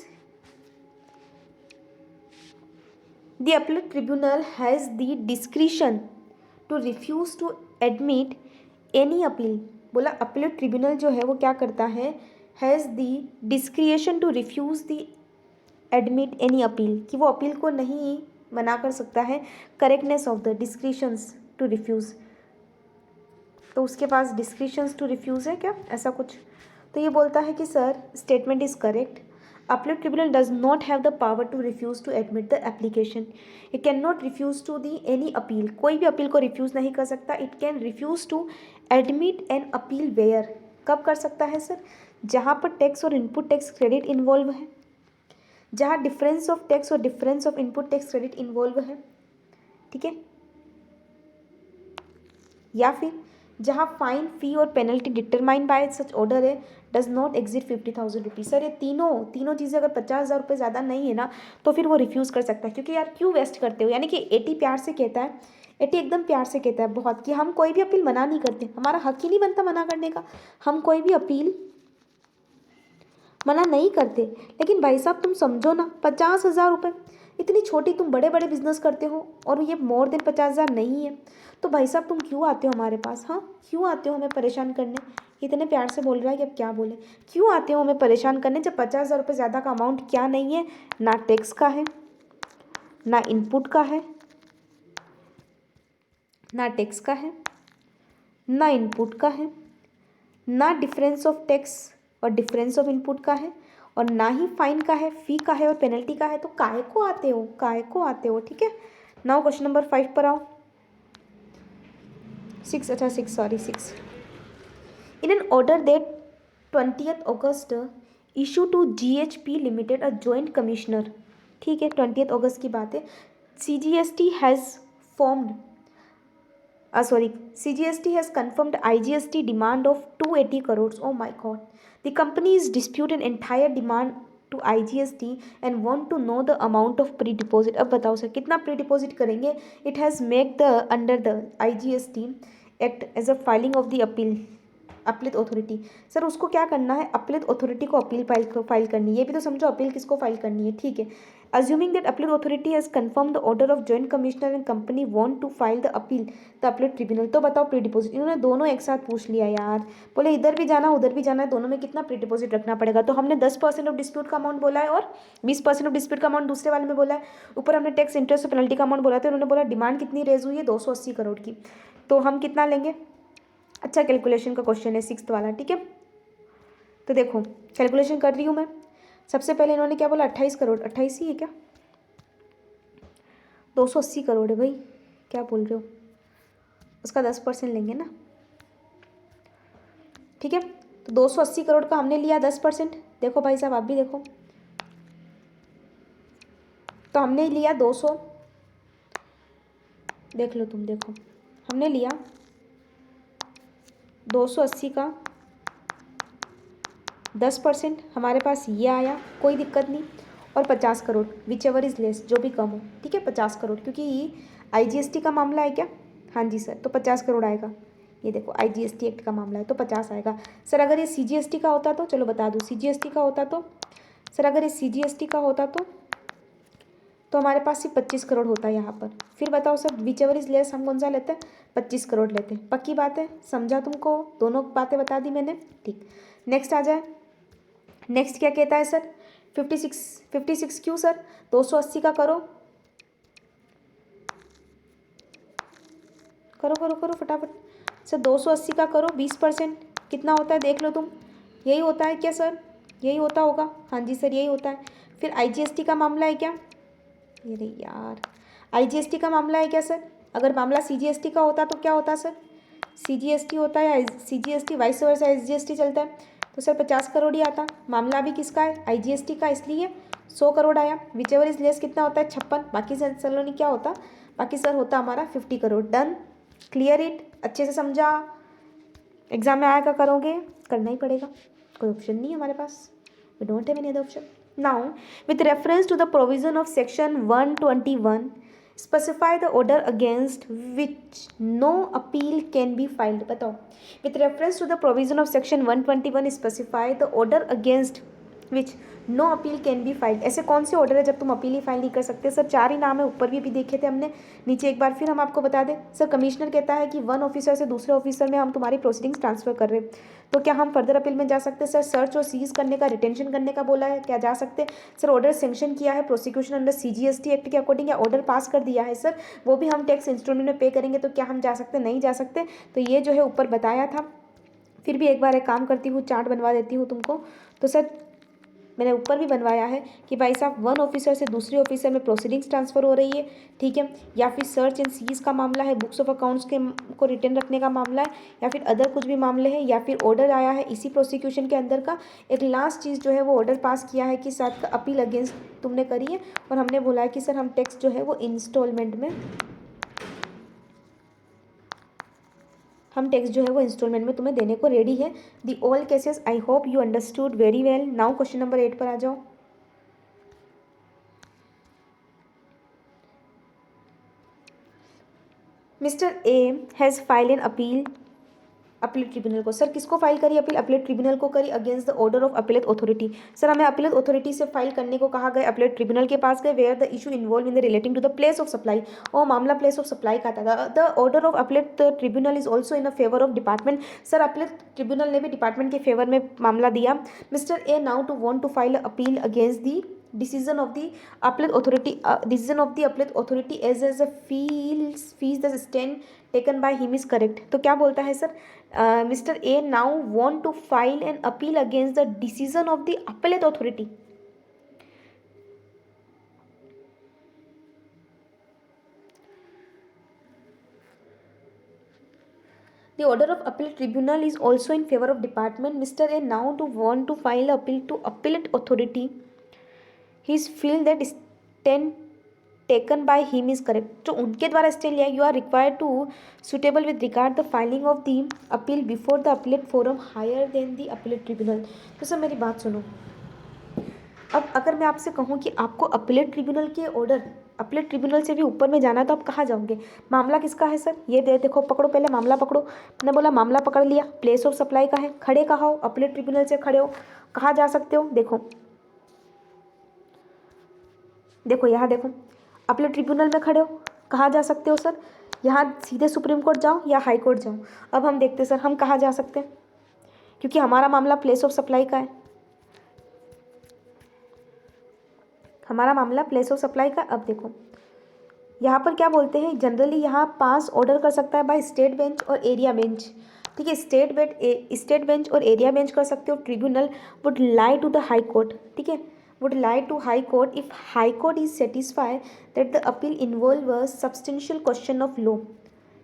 the appellate tribunal has the discretion to refuse to admit any appeal। बोला appellate tribunal जो है वो क्या करता है? has the discretion to refuse the admit any appeal, कि वो अपील को नहीं मना कर सकता है। correctness of the discretions to refuse, तो उसके पास डिस्क्रिशंस टू रिफ्यूज़ है क्या, ऐसा कुछ? तो ये बोलता है कि sir statement is correct. Appellate tribunal does not have the power to refuse to admit the application. It can not refuse to the any appeal, कोई भी अपील को रिफ्यूज़ नहीं कर सकता। It can refuse to admit an appeal where, कब कर सकता है सर? जहाँ पर टैक्स और इनपुट टैक्स क्रेडिट इन्वॉल्व है, जहाँ डिफरेंस ऑफ टैक्स और difference of input tax credit involve है, ठीक है। या फिर जहाँ फाइन फी और penalty determine by such order है, does not exceed 50,000 rupees. Sir ये तीनों चीज़ें अगर 50,000 रुपये ज़्यादा नहीं है ना तो फिर वो रिफ्यूज़ कर सकता है, क्योंकि यार क्यों वेस्ट करते हो। यानी कि 80 प्यार से कहता है, 80 एकदम प्यार से कहता है बहुत, कि हम कोई भी अपील मना नहीं करते, हमारा हक ही नहीं बनता मना करने का, हम कोई भी अपील मना नहीं करते। लेकिन भाई साहब तुम समझो ना, 50,000 रुपये इतनी छोटी, तुम बड़े बड़े बिजनेस करते हो और ये मोर देन 50,000 नहीं है, तो भाई साहब तुम क्यों आते हो हमारे पास। हाँ, क्यों आते हो हमें परेशान करने। इतने प्यार से बोल रहा है कि अब क्या बोले, क्यों आते हो हमें परेशान करने, जब 50,000 रुपये ज़्यादा का अमाउंट क्या नहीं है, ना टैक्स का है, ना इनपुट का है, ना टैक्स का है, ना इनपुट का है, ना डिफरेंस ऑफ टैक्स और डिफरेंस ऑफ इनपुट का है, और ना ही फाइन का है, फी का है और पेनल्टी का है। तो काहे को आते हो, काहे को आते हो। ठीक है, नाउ क्वेश्चन नंबर 5 पर आओ। 6 in an order that 20th August issue to GHP limited a joint commissioner. ठीक है, 20th अगस्त की बात है। CGST has formed CGST has confirmed IGST demand of 280 crores. Oh my God. The company is disputing entire demand to IGST and want to know the amount of pre-deposit. अब बताओ सर कितना pre-deposit करेंगे. It has made the under the IGST act as a filing of the appeal. Appeal authority, sir उसको क्या करना है, अपील अथॉरिटी को अपील फाइल करनी है। ये भी तो समझो अपील किसको फाइल करनी है। ठीक है, assuming that appeal authority has confirm the order of joint commissioner and company want to file the appeal the appeal tribunal. तो बताओ प्री डिपोजिट, इन्होंने दोनों एक साथ पूछ लिया यार, बोले इधर भी जाना उधर भी जाना है, दोनों में कितना प्री डिपोजिट रखना पड़ेगा। तो हमने 10% ऑफ डिस्प्यूट का अमाउंट बोला है और 20% ऑफ डिस्प्यूट का अमाउंट दूसरे वाले में बोला है, ऊपर हमने टैक्स इंटरेस्ट और पेनल्टी का अमाउंट बोला था। उन्होंने बोला डिमांड कितनी रेज हुई है, 280 करोड़ की, तो हम कितना लेंगे। अच्छा कैलकुलेशन का क्वेश्चन है 6th वाला। ठीक है, तो देखो कैलकुलेशन कर रही हूँ मैं। सबसे पहले इन्होंने क्या बोला, 28 करोड़, 28 ही है क्या, 280 करोड़ है भाई, क्या बोल रहे हो, उसका 10% लेंगे ना। ठीक है, तो 280 करोड़ का हमने लिया 10%। देखो भाई साहब आप भी देखो, तो हमने लिया 200, देख लो तुम, देखो हमने लिया 280 का 10%, हमारे पास ये आया, कोई दिक्कत नहीं। और 50 crore which ever is less, जो भी कम हो। ठीक है, 50 करोड़, क्योंकि ये IGST का मामला है क्या। हाँ जी सर, तो 50 करोड़ आएगा। ये देखो IGST एक्ट का मामला है तो 50 आएगा। सर अगर ये CGST का होता तो, चलो बता दूँ, CGST का होता तो, सर अगर ये CGST का होता तो हमारे पास सिर्फ 25 करोड़ होता है यहाँ पर। फिर बताओ sir which ever is less हम कौन सा लेते हैं, 25 करोड़ लेते हैं। पक्की बात है, समझा तुमको, दोनों बातें बता दी मैंने। ठीक, नेक्स्ट आ जाए। नेक्स्ट क्या कहता है सर, 56 क्यों सर, 280 का करो करो करो करो फटाफट सर, 280 का करो 20%, कितना होता है देख लो तुम, यही होता है क्या सर, यही होता होगा। हाँ जी सर यही होता है। फिर IGST का मामला है क्या, अरे यार IGST का मामला है क्या सर, अगर मामला CGST का होता तो क्या होता सर, CGST होता है या CGST वाइस वर्सा SGST चलता है, तो सर 50 करोड़ ही आता। मामला भी किसका है, IGST का, इसलिए 100 करोड़ आया। विच एवर इज लेस कितना होता है, 56, बाकी सर सलोनी क्या होता, बाकी सर होता हमारा 50 करोड़। डन, क्लियर इट, अच्छे से समझा, एग्जाम में आएगा करोगे, करना ही पड़ेगा, कोई ऑप्शन नहीं है हमारे पास, we don't have any other option. Now with reference to the provision of section 121 specify the order against which no appeal can be filed। बताओ, with reference to the provision of section 121 specify the order against which no appeal can be filed। ऐसे कौन से ऑर्डर है जब तुम अपील ही फाइल नहीं कर सकते। सर 4 ही नाम है, ऊपर भी अभी देखे थे हमने, नीचे एक बार फिर हम आपको बता दें। सर कमिश्नर कहता है कि वन ऑफिसर से दूसरे ऑफिसर में हम तुम्हारी प्रोसीडिंग्स ट्रांसफर कर रहे हैं, तो क्या हम फर्दर अपील में जा सकते हैं। सर सर्च और सीज करने का, रिटेंशन करने का बोला है, क्या जा सकते हैं। सर ऑर्डर सेंक्शन किया है प्रोसिक्यूशन अंडर CGST एक्ट के अकॉर्डिंग, या ऑर्डर पास कर दिया है सर, वो भी हम टैक्स इंस्टॉलमेंट में पे करेंगे, तो क्या हम जा सकते, नहीं जा सकते। तो ये जो है ऊपर बताया था, फिर भी एक बार एक काम करती हूँ, चार्ट बनवा देती हूँ तुमको। तो सर मैंने ऊपर भी बनवाया है कि भाई साहब वन ऑफिसर से दूसरे ऑफिसर में प्रोसीडिंग्स ट्रांसफ़र हो रही है, ठीक है, या फिर सर्च एंड सीज का मामला है, बुक्स ऑफ अकाउंट्स के को रिटर्न रखने का मामला है, या फिर अदर कुछ भी मामले हैं, या फिर ऑर्डर आया है इसी प्रोसिक्यूशन के अंदर का। एक लास्ट चीज़ जो है वो ऑर्डर पास किया है कि साथ का अपील अगेंस्ट तुमने करी है, और हमने बोला है कि सर हम टैक्स जो है वो इंस्टॉलमेंट में हम टेक्स्ट जो है वो इंस्टॉलमेंट में तुम्हें देने को रेडी है। The all cases I hope you understood very well. Now question number 8 पर आ जाओ। Mister A has file an appeal appellate tribunal को। सर किसको फाइल करी अपील? अपीलेट ट्रिब्यूनल को करी against the order of appellate authority. Sir हमें अपीलेट अथॉरिटी से फाइल करने को कहा गया, अपीलेट ट्रिब्यूनल के पास गए, where the issue involve in the relating to the place of supply. और मामला प्लेस ऑफ सप्लाई का था। The order of appellate tribunal is also in a favour of department. Sir appellate tribunal ने भी डिपार्टमेंट के फेवर में मामला दिया। Mister A now to want to file appeal against the decision of the appellate authority as a fees the stand taken by him is correct। तो क्या बोलता है sir? Mister A now want to file an appeal against the decision of the appellate authority। The order of appellate tribunal is also in favor of department। Mr. A now to want to file appeal to appellate authority। He feel that stand taken by him is correct। जो उनके द्वारा स्टैंड लिया, you are required to suitable with regard the filing of the appeal before the appellate forum higher than the appellate tribunal. तो सर मेरी बात सुनो, अब अगर मैं आपसे कहूँ कि आपको अपीलेट ट्रिब्यूनल के ऑर्डर, अपीलेट ट्रिब्यूनल से भी ऊपर में जाना, तो आप कहाँ जाओगे? मामला किसका है सर? ये देखो, पकड़ो पहले मामला पकड़ो। मैंने बोला मामला पकड़ लिया, प्लेस ऑफ सप्लाई का है, खड़े कहाँ हो? अपीलेट ट्रिब्यूनल से खड़े हो, कहाँ जा सकते हो? देखो देखो यहाँ देखो, अपीलेट ट्रिब्यूनल में खड़े हो, कहाँ जा सकते हो सर? यहाँ सीधे सुप्रीम कोर्ट जाओ या हाई कोर्ट जाओ। अब हम देखते सर हम कहाँ जा सकते हैं, क्योंकि हमारा मामला प्लेस ऑफ सप्लाई का है। हमारा मामला प्लेस ऑफ सप्लाई का। अब देखो यहाँ पर क्या बोलते हैं, जनरली यहाँ पास ऑर्डर कर सकता है बाय स्टेट बेंच और एरिया बेंच। ठीक है, स्टेट बेंच और एरिया बेंच कर सकते हो। Tribunal would lie to the high court. ठीक है, would lie to high court if high court is satisfied that the appeal involve a substantial question of law।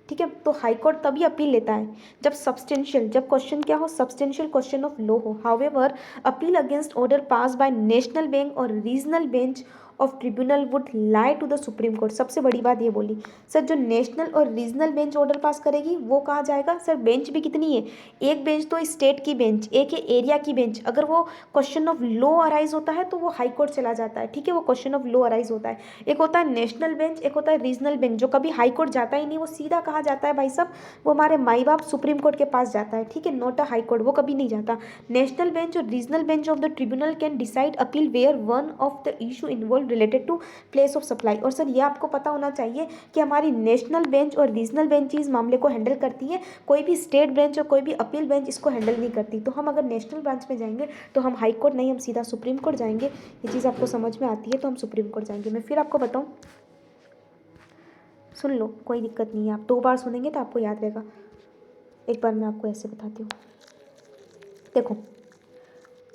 ठीक है, तो हाई कोर्ट तभी अपील लेता है जब सब्सटेंशियल, जब क्वेश्चन क्या हो? सब्सटेंशियल क्वेश्चन ऑफ लॉ हो। However appeal against order pass by national bench और regional bench of tribunal would lie to the supreme court. सबसे बड़ी बात ये बोली सर, जो नेशनल और रीजनल बेंच ऑर्डर पास करेगी वो कहाँ जाएगा? सर बेंच भी कितनी है? एक बेंच तो स्टेट की बेंच, एक है एरिया की बेंच। अगर वो क्वेश्चन ऑफ लॉ अराइज होता है तो वो हाई कोर्ट चला जाता है। ठीक है, वो क्वेश्चन ऑफ लॉ अराइज होता है। एक होता है नेशनल बेंच, एक होता है रीजनल बेंच, जो कभी हाई कोर्ट जाता ही नहीं। वो सीधा कहाँ जाता है भाई साहब? वो हमारे माई बाप सुप्रीम कोर्ट के पास जाता है। ठीक है, नॉट अ हाई कोर्ट, वो कभी नहीं जाता। नेशनल बेंच और regional bench of the tribunal can decide appeal where one of the issue involve related to place of supply. और सर ये आपको पता होना चाहिए कि हमारी नेशनल बेंच और रीजनल बेंच इस मामले को हैंडल करती है, कोई भी स्टेट बेंच और कोई भी अपील बेंच इसको हैंडल नहीं करती। तो हम अगर नेशनल ब्रांच में जाएंगे तो हम हाई कोर्ट नहीं, हम सीधा सुप्रीम कोर्ट जाएंगे। ये चीज़ आपको समझ में आती है तो हम सुप्रीम कोर्ट जाएंगे। मैं फिर आपको बताऊँ, सुन लो, कोई दिक्कत नहीं है, आप 2 बार सुनेंगे तो आपको याद रहेगा। एक बार मैं आपको ऐसे बताती हूँ, देखो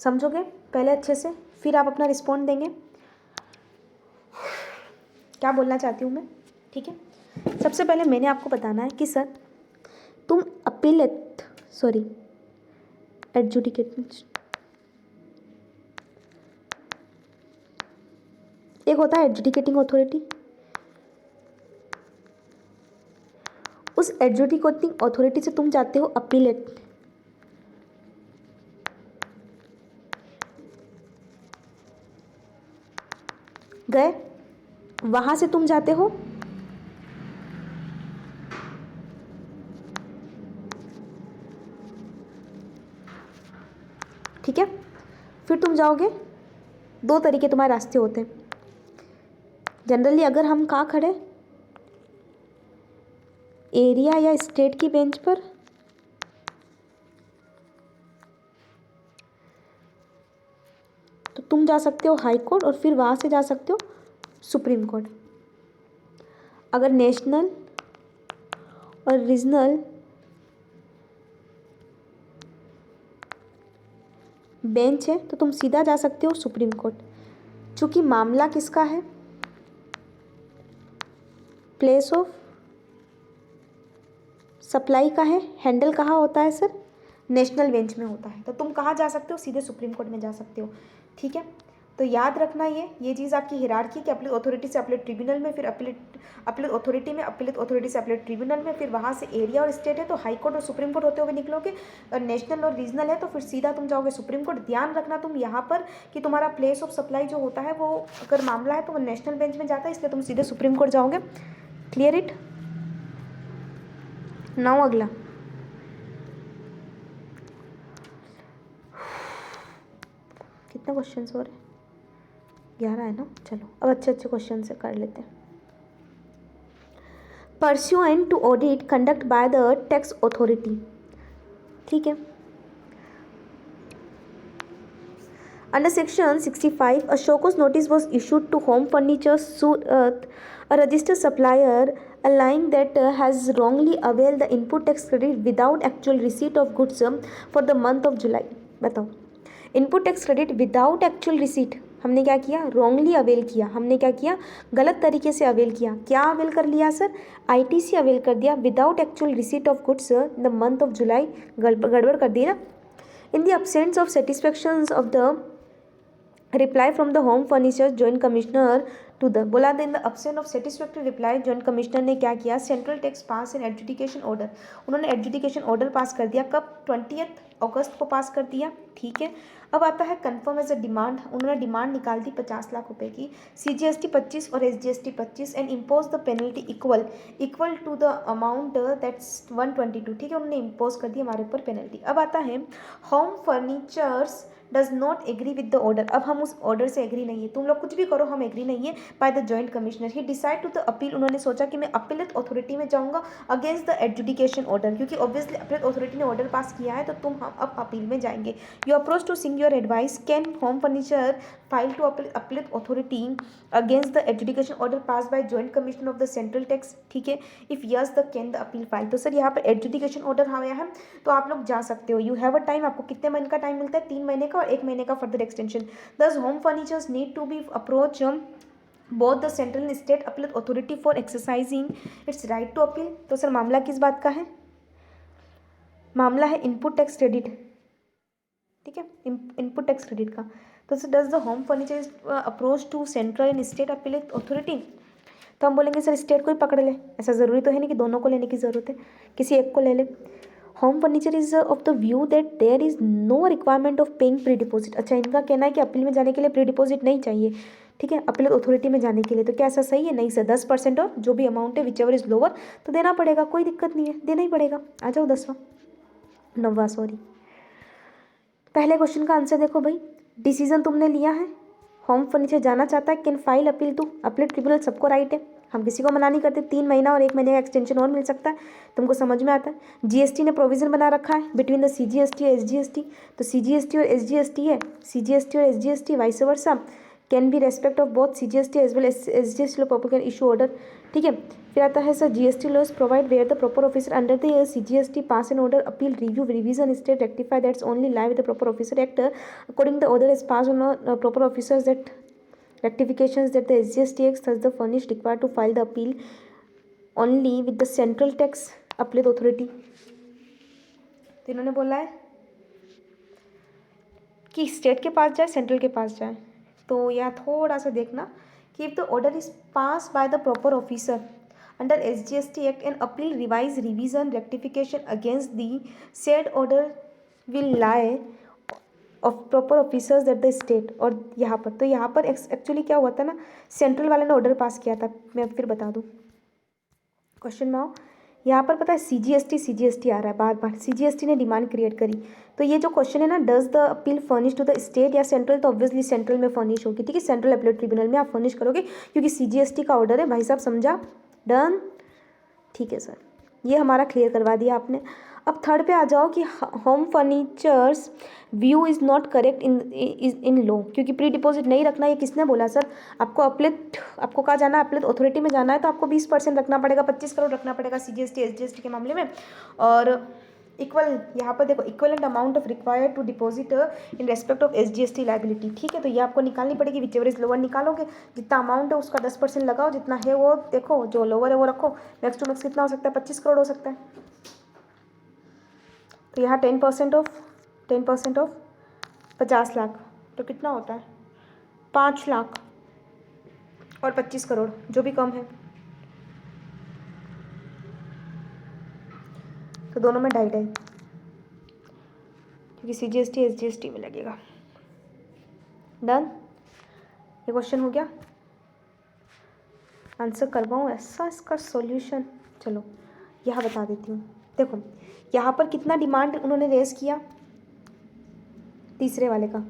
समझोगे पहले अच्छे से, फिर आप अपना रिस्पॉन्ड देंगे। क्या बोलना चाहती हूँ मैं? ठीक है, सबसे पहले मैंने आपको बताना है कि सर तुम एडजुडिकेट, एक होता है एडजुडिकेटिंग अथॉरिटी, उस एडजुडिकेटिंग अथॉरिटी से तुम जाते हो अपीलेट, गए, वहां से तुम जाते हो ठीक है, फिर तुम जाओगे। 2 तरीके तुम्हारे रास्ते होते हैं जनरली। अगर हम कहाँ खड़े, एरिया या स्टेट की बेंच पर, तो तुम जा सकते हो हाई कोर्ट और फिर वहाँ से जा सकते हो सुप्रीम कोर्ट। अगर नेशनल और रीजनल बेंच है तो तुम सीधा जा सकते हो सुप्रीम कोर्ट। चूँकि मामला किसका है? प्लेस ऑफ सप्लाई का है। हैंडल कहाँ होता है सर? नेशनल बेंच में होता है। तो तुम कहाँ जा सकते हो? सीधे सुप्रीम कोर्ट में जा सकते हो। ठीक है, तो याद रखना ये चीज़ आपकी हिरार्की कि अपील अथॉरिटी से अपीलेट ट्रिब्यूनल में, फिर अपीलेट अथॉरिटी में, अपीलेट अथॉरिटी से अपीलेट ट्रिब्यूनल में, फिर वहाँ से एरिया और स्टेट है तो हाई कोर्ट और सुप्रीम कोर्ट होते हुए निकलोगे, और नेशनल और रीजनल है तो फिर सीधा तुम जाओगे सुप्रीम कोर्ट। ध्यान रखना तुम यहाँ पर कि तुम्हारा प्लेस ऑफ सप्लाई जो होता है वो अगर मामला है तो वो नेशनल बेंच में जाता है, इसलिए तुम सीधे सुप्रीम कोर्ट जाओगे। Clear it. नाउ अगला, कितने क्वेश्चन हो रहे हैं? 11 है ना। चलो अब अच्छे अच्छे क्वेश्चन से कर लेते हैं। Pursuant to audit conduct by the tax authority, ठीक है। Under section 65 a show cause notice was issued to Home Furniture Surat, a registered supplier allying that has wrongly availed the input tax credit without actual receipt of goods for the month of July। बताओ, input tax credit without actual receipt हमने क्या किया? रॉन्गली अवेल किया। हमने क्या किया? गलत तरीके से अवेल किया। क्या अवेल कर लिया सर? आईटीसी अवेल कर दिया without actual receipt of goods in the month of July. गड़बड़ कर दी ना। In the absence of satisfaction of the reply from the home furniture joint commissioner to the, बोला in the absence of satisfactory reply joint commissioner ने क्या किया? Central tax pass an adjudication order. उन्होंने एडजुडिकेशन ऑर्डर पास कर दिया। कब? 20 अगस्त को पास कर दिया, ठीक है। अब आता है कन्फर्म एज अ डिमांड। उन्होंने डिमांड निकाल दी 50 लाख रुपए की, CGST 25 और SGST 25 and impose the penalty equal to the amount that's 122, ठीक है। उन्होंने इम्पोज कर दी हमारे ऊपर पेनल्टी। अब आता है home furnitures does not agree with the order. अब हम उस ऑर्डर से एग्री नहीं है। तुम लोग कुछ भी करो, हम एग्री नहीं है by the joint commissioner. He decide to the appeal. उन्होंने सोचा कि मैं अपीलेट अथॉरिटी में जाऊंगा अगेंस्ट द एडजुडिकेशन ऑर्डर, क्योंकि ऑब्वियसली अपीलेट अथॉरिटी ने ऑर्डर पास किया है तो हम अब अपील में जाएंगे। You approach to sing your advice. Can home furniture file to appellate authority against the adjudication order pass by joint commissioner of the central tax, ठीक है। If yes the can the appeal file. तो सर यहाँ पर एडजुडिकेशन ऑर्डर आया है तो आप लोग जा सकते हो। You have a time. आपको कितने महीने का टाइम मिलता है? 3 महीने का और 1 महीने का further extension. Does home furnitures need to be approach both the central and state appellate authority for exercising its right to appeal. तो सर मामला किस बात का है? मामला है इनपुट टैक्स क्रेडिट, ठीक है, इनपुट टैक्स क्रेडिट का। तो sir does the home furniture approach to central and state appellate authority. तो हम बोलेंगे सर स्टेट को ही पकड़ ले। ऐसा ज़रूरी तो है नहीं कि दोनों को लेने की ज़रूरत है, किसी एक को ले ले। Home furniture is of the view that there is no requirement of paying pre deposit. अच्छा, इनका कहना है कि अपील में जाने के लिए प्री डिपॉजिट नहीं चाहिए, ठीक है, अपीलेट अथॉरिटी में जाने के लिए। तो क्या ऐसा सही है? नहीं सर। 10% ऑफ जो भी अमाउंट है विच एवर इज लोअर तो देना पड़ेगा, कोई दिक्कत नहीं है, देना ही पड़ेगा। आ जाओ 9वां सॉरी। पहले क्वेश्चन का आंसर देखो भाई। डिसीजन तुमने लिया है, होम फर्नीचर जाना चाहता है, can file appeal to appellate tribunal. सबको राइट है, हम किसी को मना नहीं करते। 3 महीना और 1 महीने का एक्सटेंशन और मिल सकता है, तुमको समझ में आता है। जीएसटी ने प्रोविजन बना रखा है बिटवीन द CGST और SGST। तो CGST और SGST है, CGST और SGST vice versa can be respect of both CGST as well as SGST law public can issue order, ठीक है। फिर आता है sir GST laws provide where the proper officer under the CGST pass an order appeal review revision state rectify that's only lie with the proper officer act according the order is pass on proper officers that rectifications that the SGST acts thus the furnished required to file the appeal only with the central tax appellate authority। तो इन्होंने बोला है कि स्टेट के पास जाए, सेंट्रल के पास जाए। तो यह थोड़ा सा देखना कि if the order is pass by the proper officer under SGST act and appeal revise revision rectification against the said order will lie of proper officers that the state. और यहाँ पर तो यहाँ पर एक्चुअली क्या हुआ था ना, सेंट्रल वाले ने ऑर्डर पास किया था। मैं फिर बता दूँ क्वेश्चन में आओ। यहाँ पर पता है CGST आ रहा है बार बार। CGST ने डिमांड क्रिएट करी। तो ये जो क्वेश्चन है ना, does the appeal furnish to the state या सेंट्रल, तो ऑब्वियसली सेंट्रल में फर्निश होगी, ठीक है। सेंट्रल अपीलेट ट्रिब्यूनल में आप फर्निश करोगे क्योंकि CGST का ऑर्डर है। भाई साहब समझा? डन, ठीक है सर, ये हमारा क्लियर करवा दिया आपने। अब थर्ड पे आ जाओ कि home furnitures view is not correct in law, क्योंकि प्री डिपॉजिट नहीं रखना। ये किसने बोला सर? आपको कहाँ जाना है? अपीलेट अथॉरिटी में जाना है तो आपको 20% रखना पड़ेगा, 25 करोड़ रखना पड़ेगा CGST SGST के मामले में। और इक्वल यहाँ पर देखो, equivalent amount of required to deposit in respect of SGST liability, ठीक है। तो ये आपको निकालनी पड़ेगी, विच एवर इज लोअर निकालोगे। जितना अमाउंट है उसका 10% लगाओ, जितना है वो देखो, जो लोअर है वो रखो। मैक्स टू मैक्स कितना हो सकता है? 25 करोड़ हो सकता है। तो यहाँ 10% ऑफ 50 लाख तो कितना होता है? 5 लाख और 25 करोड़, जो भी कम है, तो दोनों में 2.5 क्योंकि CGST SGST में लगेगा। डन, ये क्वेश्चन हो गया। आंसर करवाऊँ ऐसा इसका सॉल्यूशन? चलो यहाँ बता देती हूँ। देखो यहाँ पर कितना डिमांड उन्होंने रेस किया तीसरे वाले का,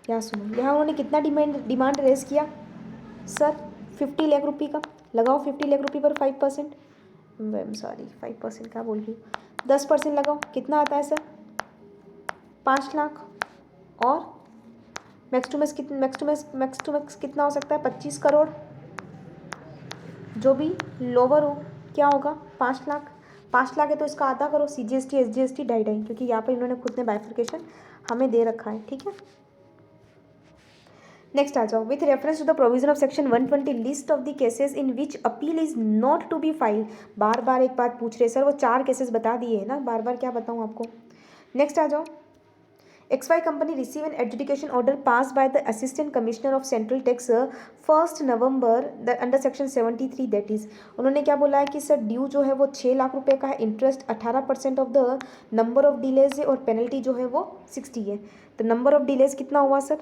यहाँ सुनो, यहाँ उन्होंने कितना डिमांड रेस किया सर? 50 लाख रुपये का। लगाओ 50 लाख रुपये पर 5%, आई एम सॉरी 5% क्या बोल रही हूँ, 10% लगाओ, कितना आता है सर? 5 लाख। और मैक्स टू मैक्स कितना हो सकता है? 25 करोड़, जो भी लोअर हो क्या होगा? 5 लाख। 5 लाख है तो इसका आधा करो, CGST SGST 2.5, क्योंकि यहाँ पर इन्होंने खुद ने बाइफर्केशन हमें दे रखा है, ठीक है। नेक्स्ट आ जाओ। With reference to the provision of section 120 list of the cases in which appeal is not to be file. बार बार एक बात पूछ रहे सर, वो 4 केसेस बता दिए है ना, बार बार क्या बताऊँ आपको। नेक्स्ट आ जाओ। XY company receive an adjudication order passed by the Assistant Commissioner of Central Tax 1 November under section 73, that is उन्होंने क्या बोला है कि सर ड्यू जो है वो 6 लाख रुपए का है, interest 18% of the number of delays है और पेनल्टी जो है वो 60 है। तो नंबर ऑफ डिलेज कितना हुआ सर?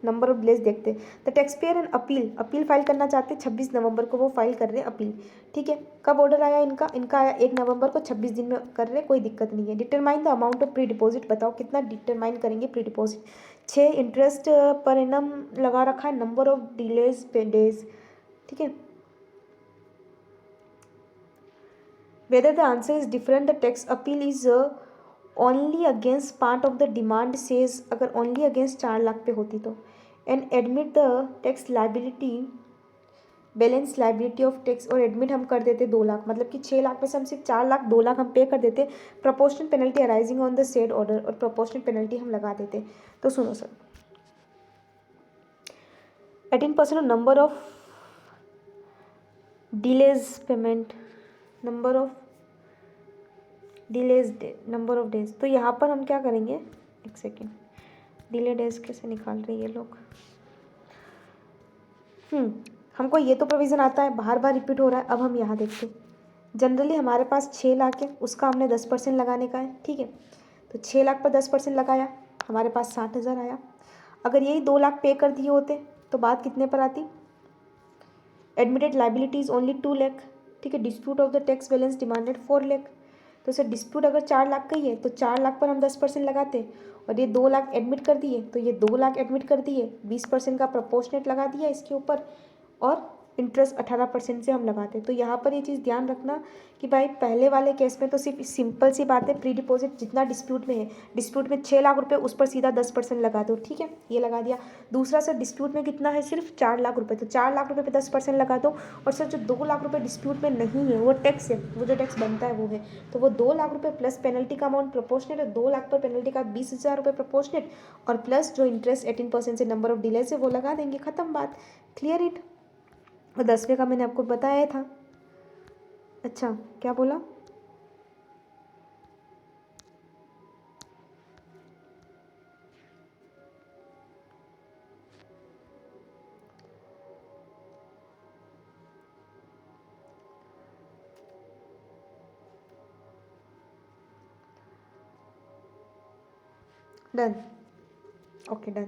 नंबर ऑफ डिलेज देखते। The tax payer and appeal file करना चाहते हैं 26 नवंबर को, वो फाइल कर रहे हैं अपील, ठीक है। कब ऑर्डर आया इनका आया 1 नवंबर को, 26 दिन में कर रहे हैं, कोई दिक्कत नहीं है। Determine the amount of pre deposit, बताओ कितना डिटरमाइन करेंगे pre deposit? 6 interest per annum लगा रखा है, नंबर ऑफ डिलेज पे डेज, ठीक है। Whether the answer is different, the tax appeal is only against part of the demand says, अगर ओनली अगेंस्ट 4 लाख पे होती तो, and admit the tax liability balance liability of tax, और एडमिट हम कर देते 2 लाख, मतलब कि 6 लाख में से हम सिर्फ 4 लाख 2 लाख हम पे कर देते। Proportional penalty arising on the said order, और प्रोपोर्शनल पेनल्टी हम लगा देते। तो सुनो sir, 18% number of delays payment, number of days, तो यहाँ पर हम क्या करेंगे, एक सेकेंड, डिले डेज कैसे निकाल रहे हैं ये लोग? हमको ये तो प्रोविज़न आता है, बार बार रिपीट हो रहा है। अब हम यहाँ देखते हैं, जनरली हमारे पास 6 लाख है, उसका हमने 10% लगाने का है, ठीक है। तो 6 लाख पर 10% लगाया, हमारे पास 60,000 आया। अगर यही 2 लाख पे कर दिए होते तो बात कितने पर आती? Admitted liability is only 2 lakh, ठीक है। Dispute of the tax balance demanded 4 lakh. तो सर डिस्प्यूट अगर 4 लाख का ही है तो 4 लाख पर हम 10% लगाते, और ये 2 लाख एडमिट कर दिए तो ये 2 लाख एडमिट कर दिए, 20% का प्रोपोर्शनेट लगा दिया इसके ऊपर, और इंटरेस्ट 18% से हम लगाते। तो यहाँ पर ये चीज़ ध्यान रखना कि भाई पहले वाले केस में तो सिर्फ सिंपल सी बात है, प्री डिपॉजिट जितना डिस्प्यूट में है, डिस्प्यूट में 6 लाख रुपए, उस पर सीधा 10% लगा दो, ठीक है, ये लगा दिया। दूसरा सर डिस्प्यूट में कितना है, सिर्फ 4 लाख रुपए, तो 4 लाख रुपए पे 10% लगा दो। और सर जो 2 लाख रुपए डिस्प्यूट में नहीं है वो टैक्स है, वो जो टैक्स बनता है वो है, तो वो 2 लाख रुपये प्लस पेनल्टी का अमाउंट प्रोपोर्शनेट है, 2 लाख पर पेनल्टी का 20,000 रुपये प्रोपोर्शनेट, और प्लस जो इंटरेस्ट 18% से नंबर ऑफ डिलेज है वो लगा देंगे, खत्म बात, क्लियर इट। और 10वें का मैंने आपको बताया था। अच्छा क्या बोला? Done, okay done.